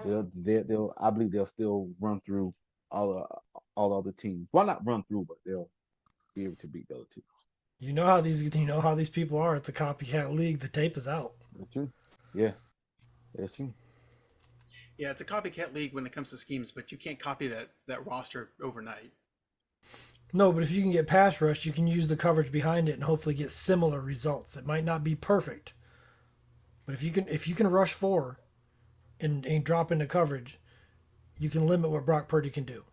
They'll I believe they'll still run through all other teams. Well, not run through, but they'll be able to beat the other two. You know how these people are. It's a copycat league. The tape is out. That's true. Yeah, that's true. Yeah, it's a copycat league when it comes to schemes, but you can't copy that roster overnight. No, but if you can get pass rush, you can use the coverage behind it and hopefully get similar results. It might not be perfect, but if you can rush 4 and drop into coverage, you can limit what Brock Purdy can do.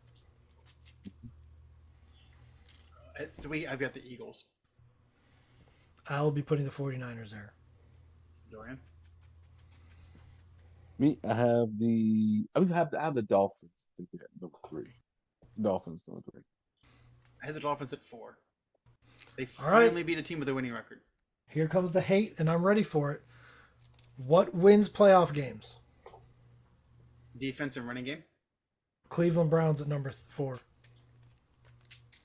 At 3, I've got the Eagles. I'll be putting the 49ers there. Dorian? Me, I have the Dolphins. I think they're at number 3. Dolphins number 3. I had the Dolphins at 4. They All right. finally beat a team with a winning record. Here comes the hate, and I'm ready for it. What wins playoff games? Defense and running game? Cleveland Browns at number 4.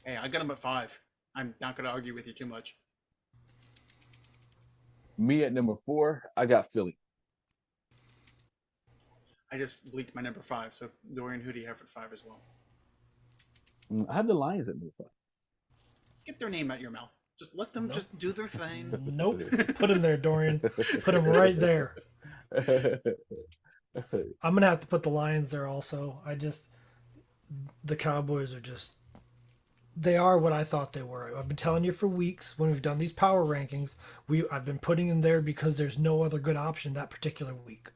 Hey, I got them at 5. I'm not going to argue with you too much. Me at number 4, I got Philly. I just leaked my number 5. So, Dorian, who do you have at 5 as well? I have the Lions at number 5. Get their name out your mouth. Just let them just do their thing. Nope. Put him there, Dorian. Put him right there. I'm going to have to put the Lions there also. The Cowboys are just, they are what I thought they were. I've been telling you for weeks when we've done these power rankings, I've been putting them there because there's no other good option that particular week.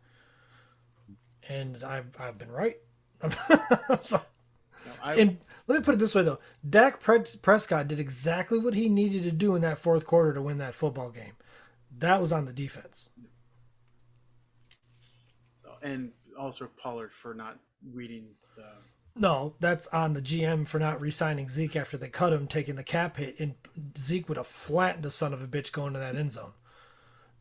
And I've been right. And let me put it this way, though. Dak Prescott did exactly what he needed to do in that fourth quarter to win that football game. That was on the defense. So, and also Pollard for not reading the... No, that's on the GM for not re-signing Zeke after they cut him, taking the cap hit, and Zeke would have flattened the son of a bitch going to that end zone.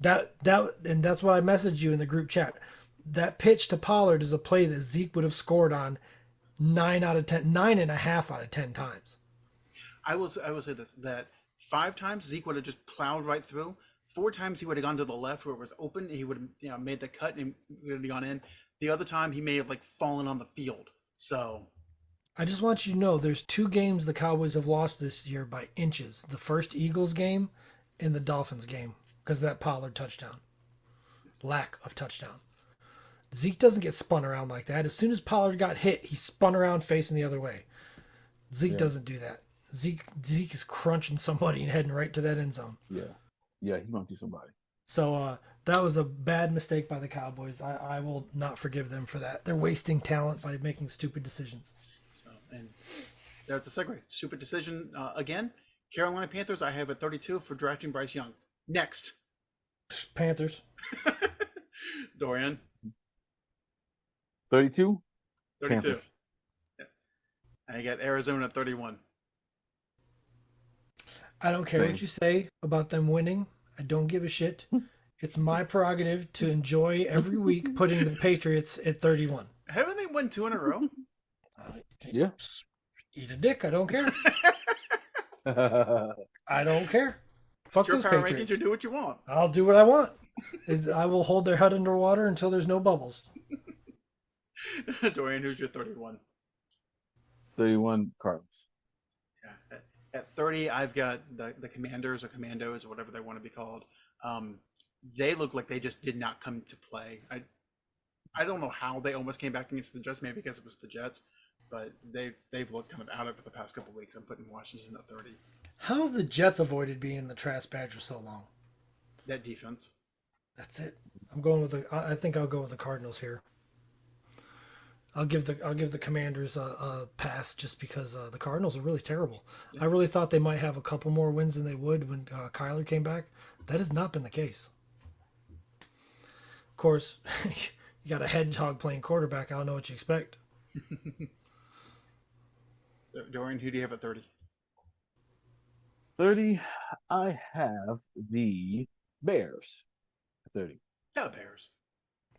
And that's what I messaged you in the group chat. That pitch to Pollard is a play that Zeke would have scored on 9.5 out of 10 times. I will say this, that 5 times Zeke would have just plowed right through. 4 times he would have gone to the left where it was open. He would have made the cut and would have gone in. The other time he may have fallen on the field. So I just want you to know there's 2 games the Cowboys have lost this year by inches. The first Eagles game and the Dolphins game because of that Pollard touchdown. Lack of touchdown. Zeke doesn't get spun around like that. As soon as Pollard got hit, he spun around facing the other way. Zeke doesn't do that. Zeke is crunching somebody and heading right to that end zone. Yeah, he run through somebody. So that was a bad mistake by the Cowboys. I will not forgive them for that. They're wasting talent by making stupid decisions. So, and there's a segue. Stupid decision again. Carolina Panthers, I have at 32 for drafting Bryce Young. Next. Panthers. Dorian. 32? 32. Panthers. Yeah. And I got Arizona at 31. I don't care what you say about them winning. I don't give a shit. It's my prerogative to enjoy every week putting the Patriots at 31. Haven't they won 2 in a row? Yeah. Eat a dick. I don't care. I don't care. Fuck It's your those power Patriots. rankings. You do what you want. I'll do what I want. I will hold their head underwater until there's no bubbles. Dorian, who's your 31? 31 Cardinals. Yeah. At 30, I've got the Commanders or Commandos or whatever they want to be called. They look like they just did not come to play. I don't know how they almost came back against the Jets, maybe because it was the Jets, but they've looked kind of out of it the past couple of weeks. I'm putting Washington at 30. How have the Jets avoided being in the trash badger so long? That defense. That's it. I'm going with I think I'll go with the Cardinals here. I'll give the Commanders a pass just because the Cardinals are really terrible. Yeah. I really thought they might have a couple more wins than they would when Kyler came back. That has not been the case. Of course, you got a hedgehog playing quarterback. I don't know what you expect. Dorian, who do you have at 30? 30, I have the Bears at 30. Yeah, Bears.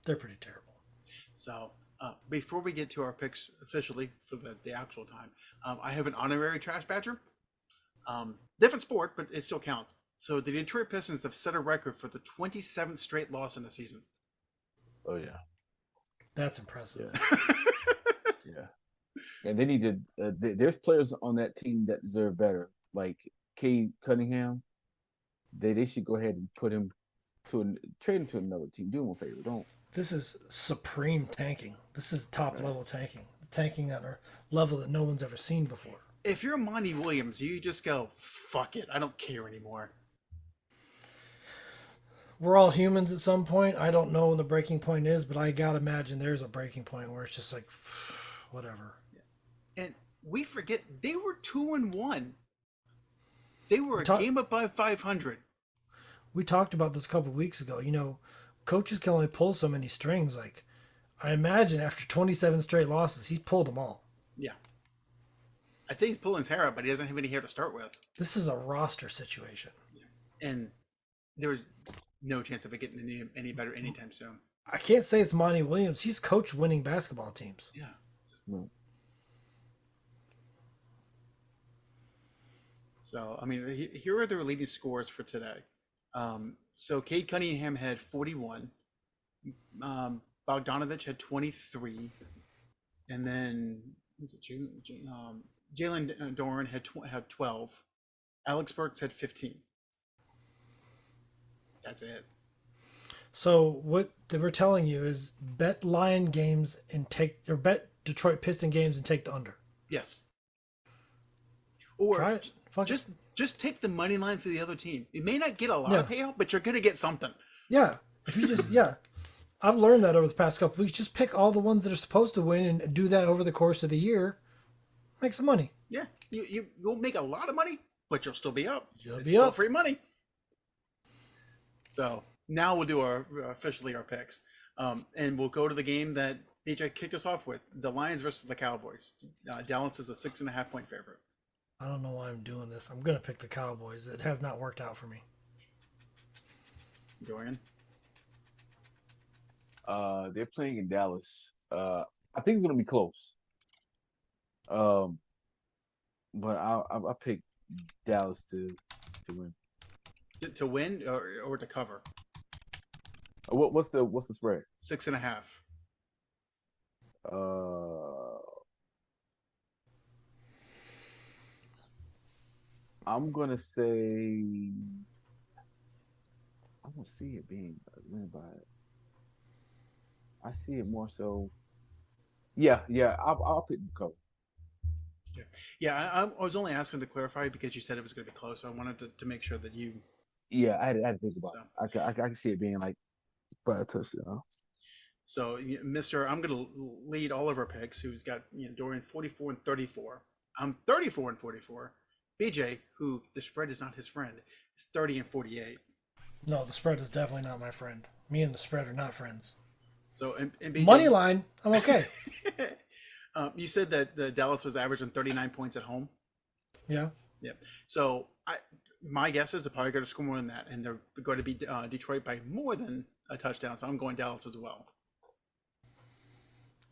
They're pretty terrible. So before we get to our picks officially for the actual time, I have an honorary trash badger. Different sport, but it still counts. So the Detroit Pistons have set a record for the 27th straight loss in a season. Oh, yeah. That's impressive. Yeah. Yeah. And they need to there's players on that team that deserve better. Like Cade Cunningham. They should go ahead and put him trade him to another team. Do him a favor. Don't. This is supreme tanking. This is top level tanking. Tanking on a level that no one's ever seen before. If you're Monty Williams, you just go, fuck it. I don't care anymore. We're all humans at some point. I don't know when the breaking point is, but I gotta imagine there's a breaking point where it's just like, whatever. Yeah. And we forget they were 2-1. They were a game above 500. We talked about this a couple of weeks ago. You know, coaches can only pull so many strings. Like, I imagine after 27 straight losses, he's pulled them all. Yeah. I'd say he's pulling his hair out, but he doesn't have any hair to start with. This is a roster situation. Yeah. And there's no chance of it getting any better anytime soon. I can't say it's Monty Williams. He's coached winning basketball teams. Yeah. So, I mean, here are their leading scores for today. So Cade Cunningham had 41. Bogdanovich had 23. And then Jalen Doran had 12. Alex Burks had 15. That's it. So what they were telling you is bet Lion games and bet Detroit Piston games and take the under. Yes. Or try it. Just take the money line for the other team. You may not get a lot of payout, but you're going to get something. Yeah. If you just I've learned that over the past couple of weeks. Just pick all the ones that are supposed to win and do that over the course of the year. Make some money. Yeah. You won't make a lot of money, but you'll still be up. It's still free money. So now we'll do officially our picks. And we'll go to the game that BJ kicked us off with. The Lions versus the Cowboys. Dallas is a 6.5-point favorite. I don't know why I'm doing this. I'm going to pick the Cowboys. It has not worked out for me. Dorian? They're playing in Dallas. I think it's going to be close. But I'll pick Dallas to win. To win or to cover? What's the spread? 6.5. I'm gonna say I don't see it being win by. I see it more so. Yeah. I'll pick the cover. Yeah. I was only asking to clarify because you said it was going to be close. So I wanted to make sure that you. Yeah, I had to think about it. I can see it being like by a touchdown. So, Mister, I'm going to lead all of our picks. Who's got Dorian 44 and 34. I'm 34 and 44. BJ, who the spread is not his friend, is 30 and 48. No, the spread is definitely not my friend. Me and the spread are not friends. So, and BJ, money line, I'm okay. You said that the Dallas was averaging 39 points at home. Yeah. Yeah. So, my guess is they're probably going to score more than that, and they're going to beat Detroit by more than a touchdown. So, I'm going Dallas as well.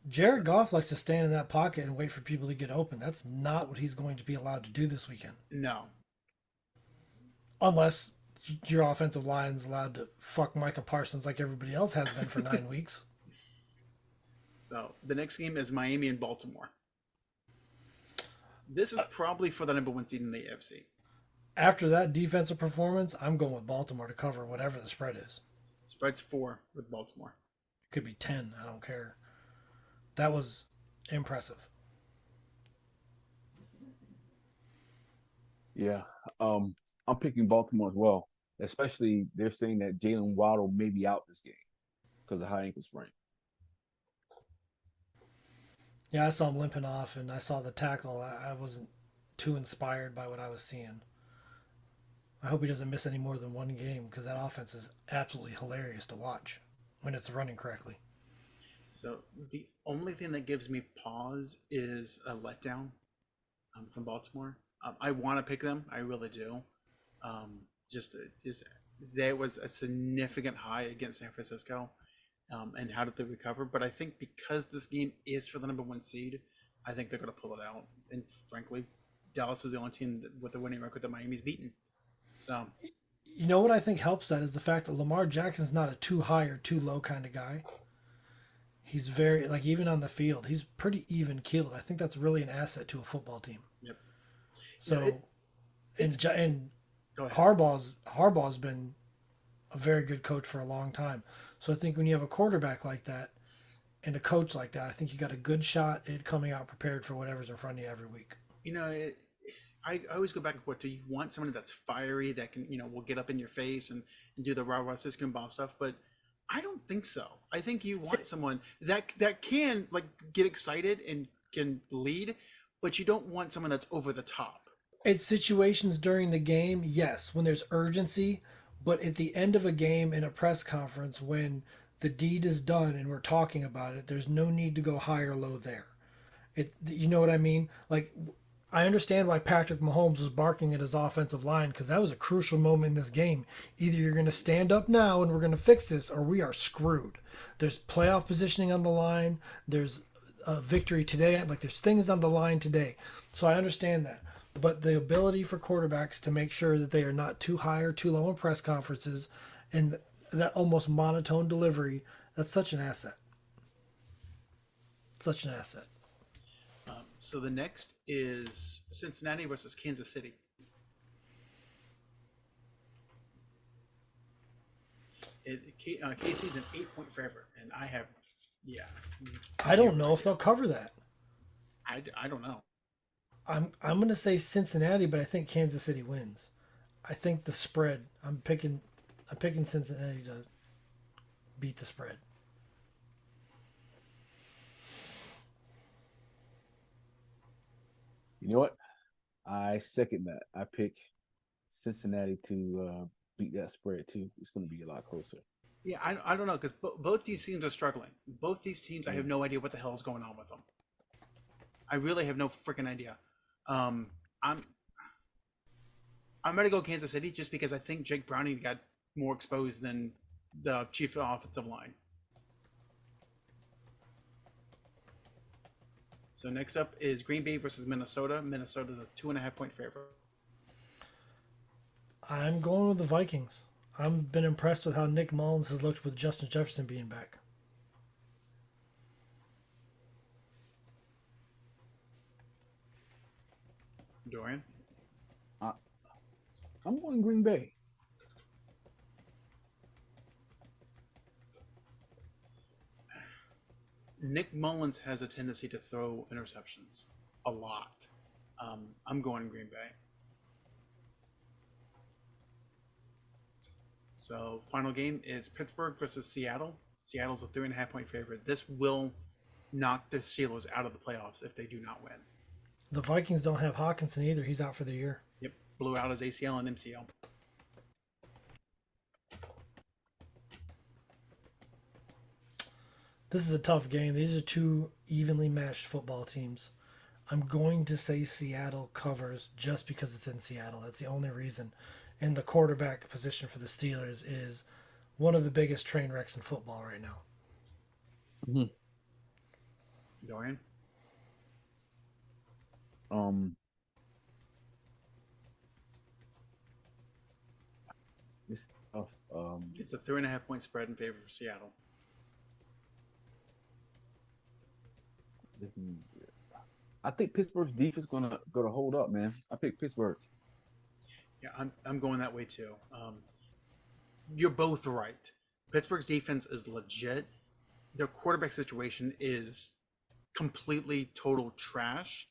Jared Goff likes to stand in that pocket and wait for people to get open. That's not what he's going to be allowed to do this weekend. No. Unless your offensive line's allowed to fuck Micah Parsons like everybody else has been for 9 weeks. So the next game is Miami and Baltimore. This is probably for the number 1 seed in the AFC. After that defensive performance, I'm going with Baltimore to cover whatever the spread is. Spread's 4 with Baltimore. It could be 10. I don't care. That was impressive. Yeah, I'm picking Baltimore as well. Especially they're saying that Jalen Waddle may be out this game because of high ankle sprain. Yeah, I saw him limping off, and I saw the tackle. I wasn't too inspired by what I was seeing. I hope he doesn't miss any more than one game because that offense is absolutely hilarious to watch when it's running correctly. So the only thing that gives me pause is a letdown from Baltimore. I want to pick them. I really do. Just there was a significant high against San Francisco. And how did they recover? But I think because this game is for the number 1 seed, I think they're going to pull it out. And frankly, Dallas is the only team with a winning record that Miami's beaten. So, you know what I think helps that is the fact that Lamar Jackson's not a too high or too low kind of guy. He's very, like, even on the field, he's pretty even keeled. I think that's really an asset to a football team. Yep. So, Yeah, and go ahead. Harbaugh's been a very good coach for a long time. So I think when you have a quarterback like that and a coach like that, I think you got a good shot at coming out prepared for whatever's in front of you every week. I always go back and forth. Do you want somebody that's fiery that can, will get up in your face and do the rah-rah Cisco and ball stuff? But I don't think so. I think you want someone that can like get excited and can lead, but you don't want someone that's over the top. It's situations during the game, yes, when there's urgency, but at the end of a game in a press conference when the deed is done and we're talking about it, there's no need to go high or low there. You know what I mean? Like, I understand why Patrick Mahomes was barking at his offensive line because that was a crucial moment in this game. Either you're going to stand up now and we're going to fix this, or we are screwed. There's playoff positioning on the line. There's a victory today. Like, there's things on the line today. So I understand that. But the ability for quarterbacks to make sure that they are not too high or too low in press conferences and that almost monotone delivery, that's such an asset. Such an asset. So the next is Cincinnati versus Kansas City. KC's an 8-point favorite, and I don't know if they'll cover that. I don't know. I'm going to say Cincinnati, but I think Kansas City wins. I think the spread. I'm picking Cincinnati to beat the spread. You know what? I second that. I pick Cincinnati to beat that spread too. It's going to be a lot closer. Yeah, I don't know because both these teams are struggling. Both these teams, I have no idea what the hell is going on with them. I really have no freaking idea. I'm gonna go Kansas City just because I think Jake Browning got more exposed than the chief offensive line. So next up is Green Bay versus Minnesota. Minnesota's a 2.5-point favorite. I'm going with the Vikings. I've been impressed with how Nick Mullins has looked with Justin Jefferson being back. Dorian? I'm going Green Bay. Nick Mullins has a tendency to throw interceptions a lot. I'm going Green Bay. So final game is Pittsburgh versus Seattle. Seattle's a 3.5-point favorite. This will knock the Steelers out of the playoffs if they do not win. The Vikings don't have Hawkinson either. He's out for the year. Yep, blew out his ACL and MCL. This is a tough game. These are two evenly matched football teams. I'm going to say Seattle covers just because it's in Seattle. That's the only reason. And the quarterback position for the Steelers is one of the biggest train wrecks in football right now. Mm-hmm. Dorian? It's tough. It's a 3.5-point spread in favor of Seattle. I think Pittsburgh's defense gonna hold up, man. I pick Pittsburgh. Yeah, I'm going that way too. You're both right. Pittsburgh's defense is legit. Their quarterback situation is completely total trash.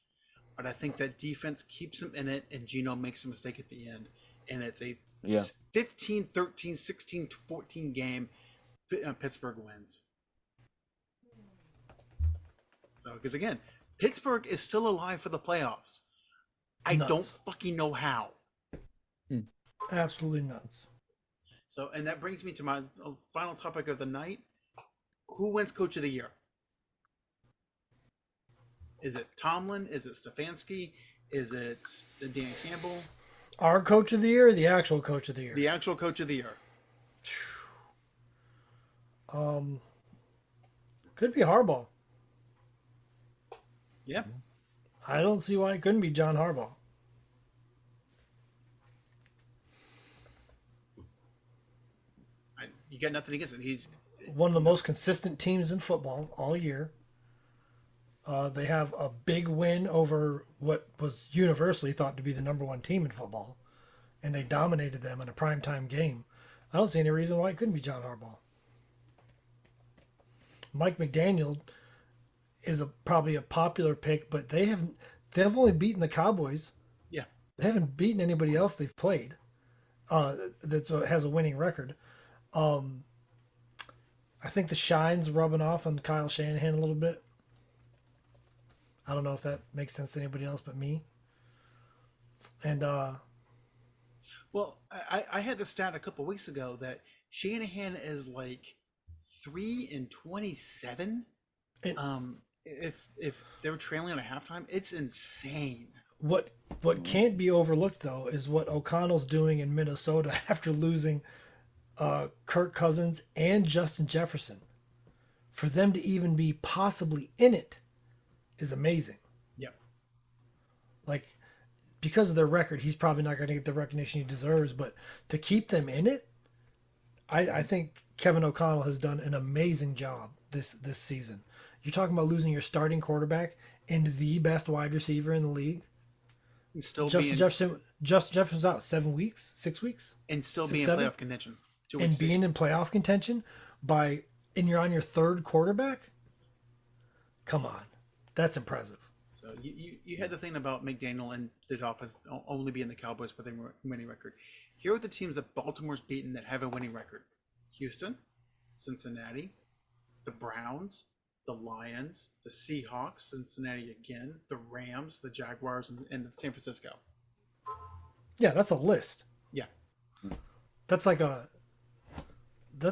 But I think that defense keeps him in it, and Geno makes a mistake at the end. And it's a 15-13, 16-14 game. Pittsburgh wins. So, because again, Pittsburgh is still alive for the playoffs. I don't fucking know how. Absolutely nuts. So, and that brings me to my final topic of the night. Who wins Coach of the Year? Is it Tomlin? Is it Stefanski? Is it Dan Campbell? Our Coach of the Year or the actual Coach of the Year? The actual Coach of the Year. Could be Harbaugh. Yeah. I don't see why it couldn't be John Harbaugh. You got nothing against it. He's one of the most consistent teams in football all year. They have a big win over what was universally thought to be the number one team in football, and they dominated them in a primetime game. I don't see any reason why it couldn't be John Harbaugh. Mike McDaniel is probably a popular pick, but they've only beaten the Cowboys. Yeah. They haven't beaten anybody else they've played that has a winning record. I think the shine's rubbing off on Kyle Shanahan a little bit. I don't know if that makes sense to anybody else but me. And well, I had the stat a couple weeks ago that Shanahan is like 3-27. If they were trailing at halftime, it's insane. What can't be overlooked though is what O'Connell's doing in Minnesota after losing Kirk Cousins and Justin Jefferson. For them to even be possibly in it is amazing. Yep. Like, because of their record, he's probably not going to get the recognition he deserves, but to keep them in it, I think Kevin O'Connell has done an amazing job this season. You're talking about losing your starting quarterback and the best wide receiver in the league. And still Justin Jefferson's out 7 weeks, 6 weeks, and still being in playoff contention. And being in playoff contention and you're on your third quarterback. Come on, that's impressive. So you had the thing about McDaniel and the Dolphins only being the Cowboys with a winning record. Here are the teams that Baltimore's beaten that have a winning record: Houston, Cincinnati, the Browns, the Lions, the Seahawks, Cincinnati again, the Rams, the Jaguars, and San Francisco. Yeah, that's a list. Yeah. That's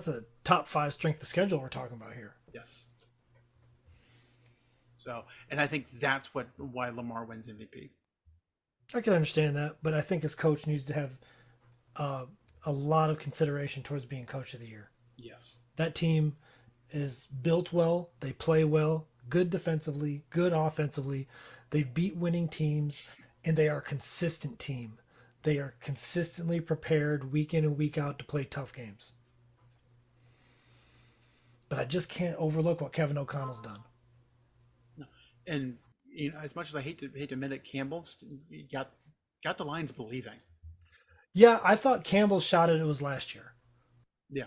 a top 5 strength of schedule we're talking about here. Yes. So, and I think that's why Lamar wins MVP. I can understand that, but I think his coach needs to have a lot of consideration towards being Coach of the Year. Yes. That team is built well. They play well, good defensively, good offensively. They beat winning teams, and they are a consistent team. They are consistently prepared week in and week out to play tough games. But I just can't overlook what Kevin O'Connell's done. No. And as much as I hate to admit it, Campbell got the Lions believing. Yeah, I thought Campbell's shot at it was last year. Yeah,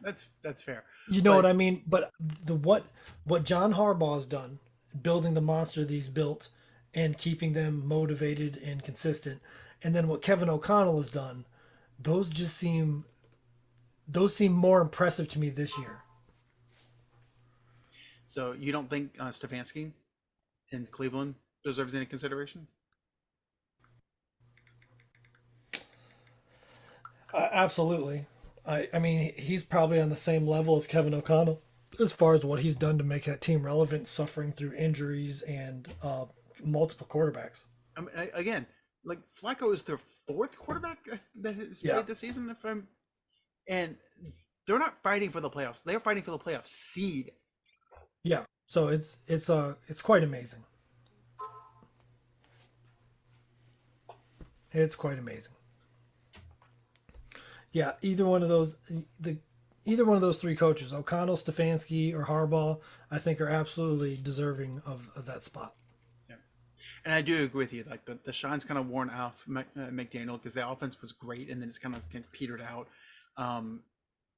that's fair. You know what I mean? But what John Harbaugh's done, building the monster that he's built and keeping them motivated and consistent, and then what Kevin O'Connell has done, those seem more impressive to me this year. So you don't think Stefanski in Cleveland deserves any consideration? Absolutely. I mean, he's probably on the same level as Kevin O'Connell as far as what he's done to make that team relevant, suffering through injuries and multiple quarterbacks. I mean, again, like Flacco is their 4th quarterback that has played this season. And they're not fighting for the playoffs; they're fighting for the playoff seed. Yeah, so it's quite amazing. It's quite amazing. Yeah, either one of those 3 coaches, O'Connell, Stefanski, or Harbaugh, I think are absolutely deserving of that spot. Yeah. And I do agree with you. Like the shine's kind of worn off McDaniel because the offense was great, and then it's kind of petered out.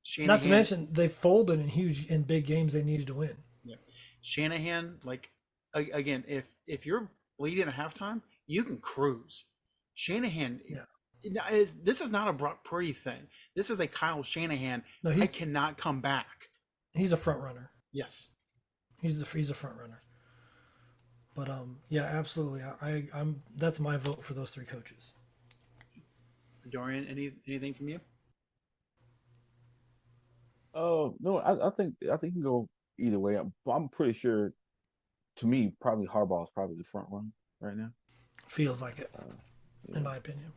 Shanahan, Not to mention they folded in big games they needed to win. yeah. Shanahan, like again, if you're bleeding at halftime, you can cruise. Shanahan, this is not a Brock Purdy thing. This is a Kyle Shanahan. No, I cannot come back. He's a front runner. Yes, he's a front runner. But yeah, absolutely. I'm that's my vote for those three coaches. Dorian, anything from you? No, I think you can go either way. I'm pretty sure. To me, probably Harbaugh is probably the front runner right now. Feels like it, in my opinion.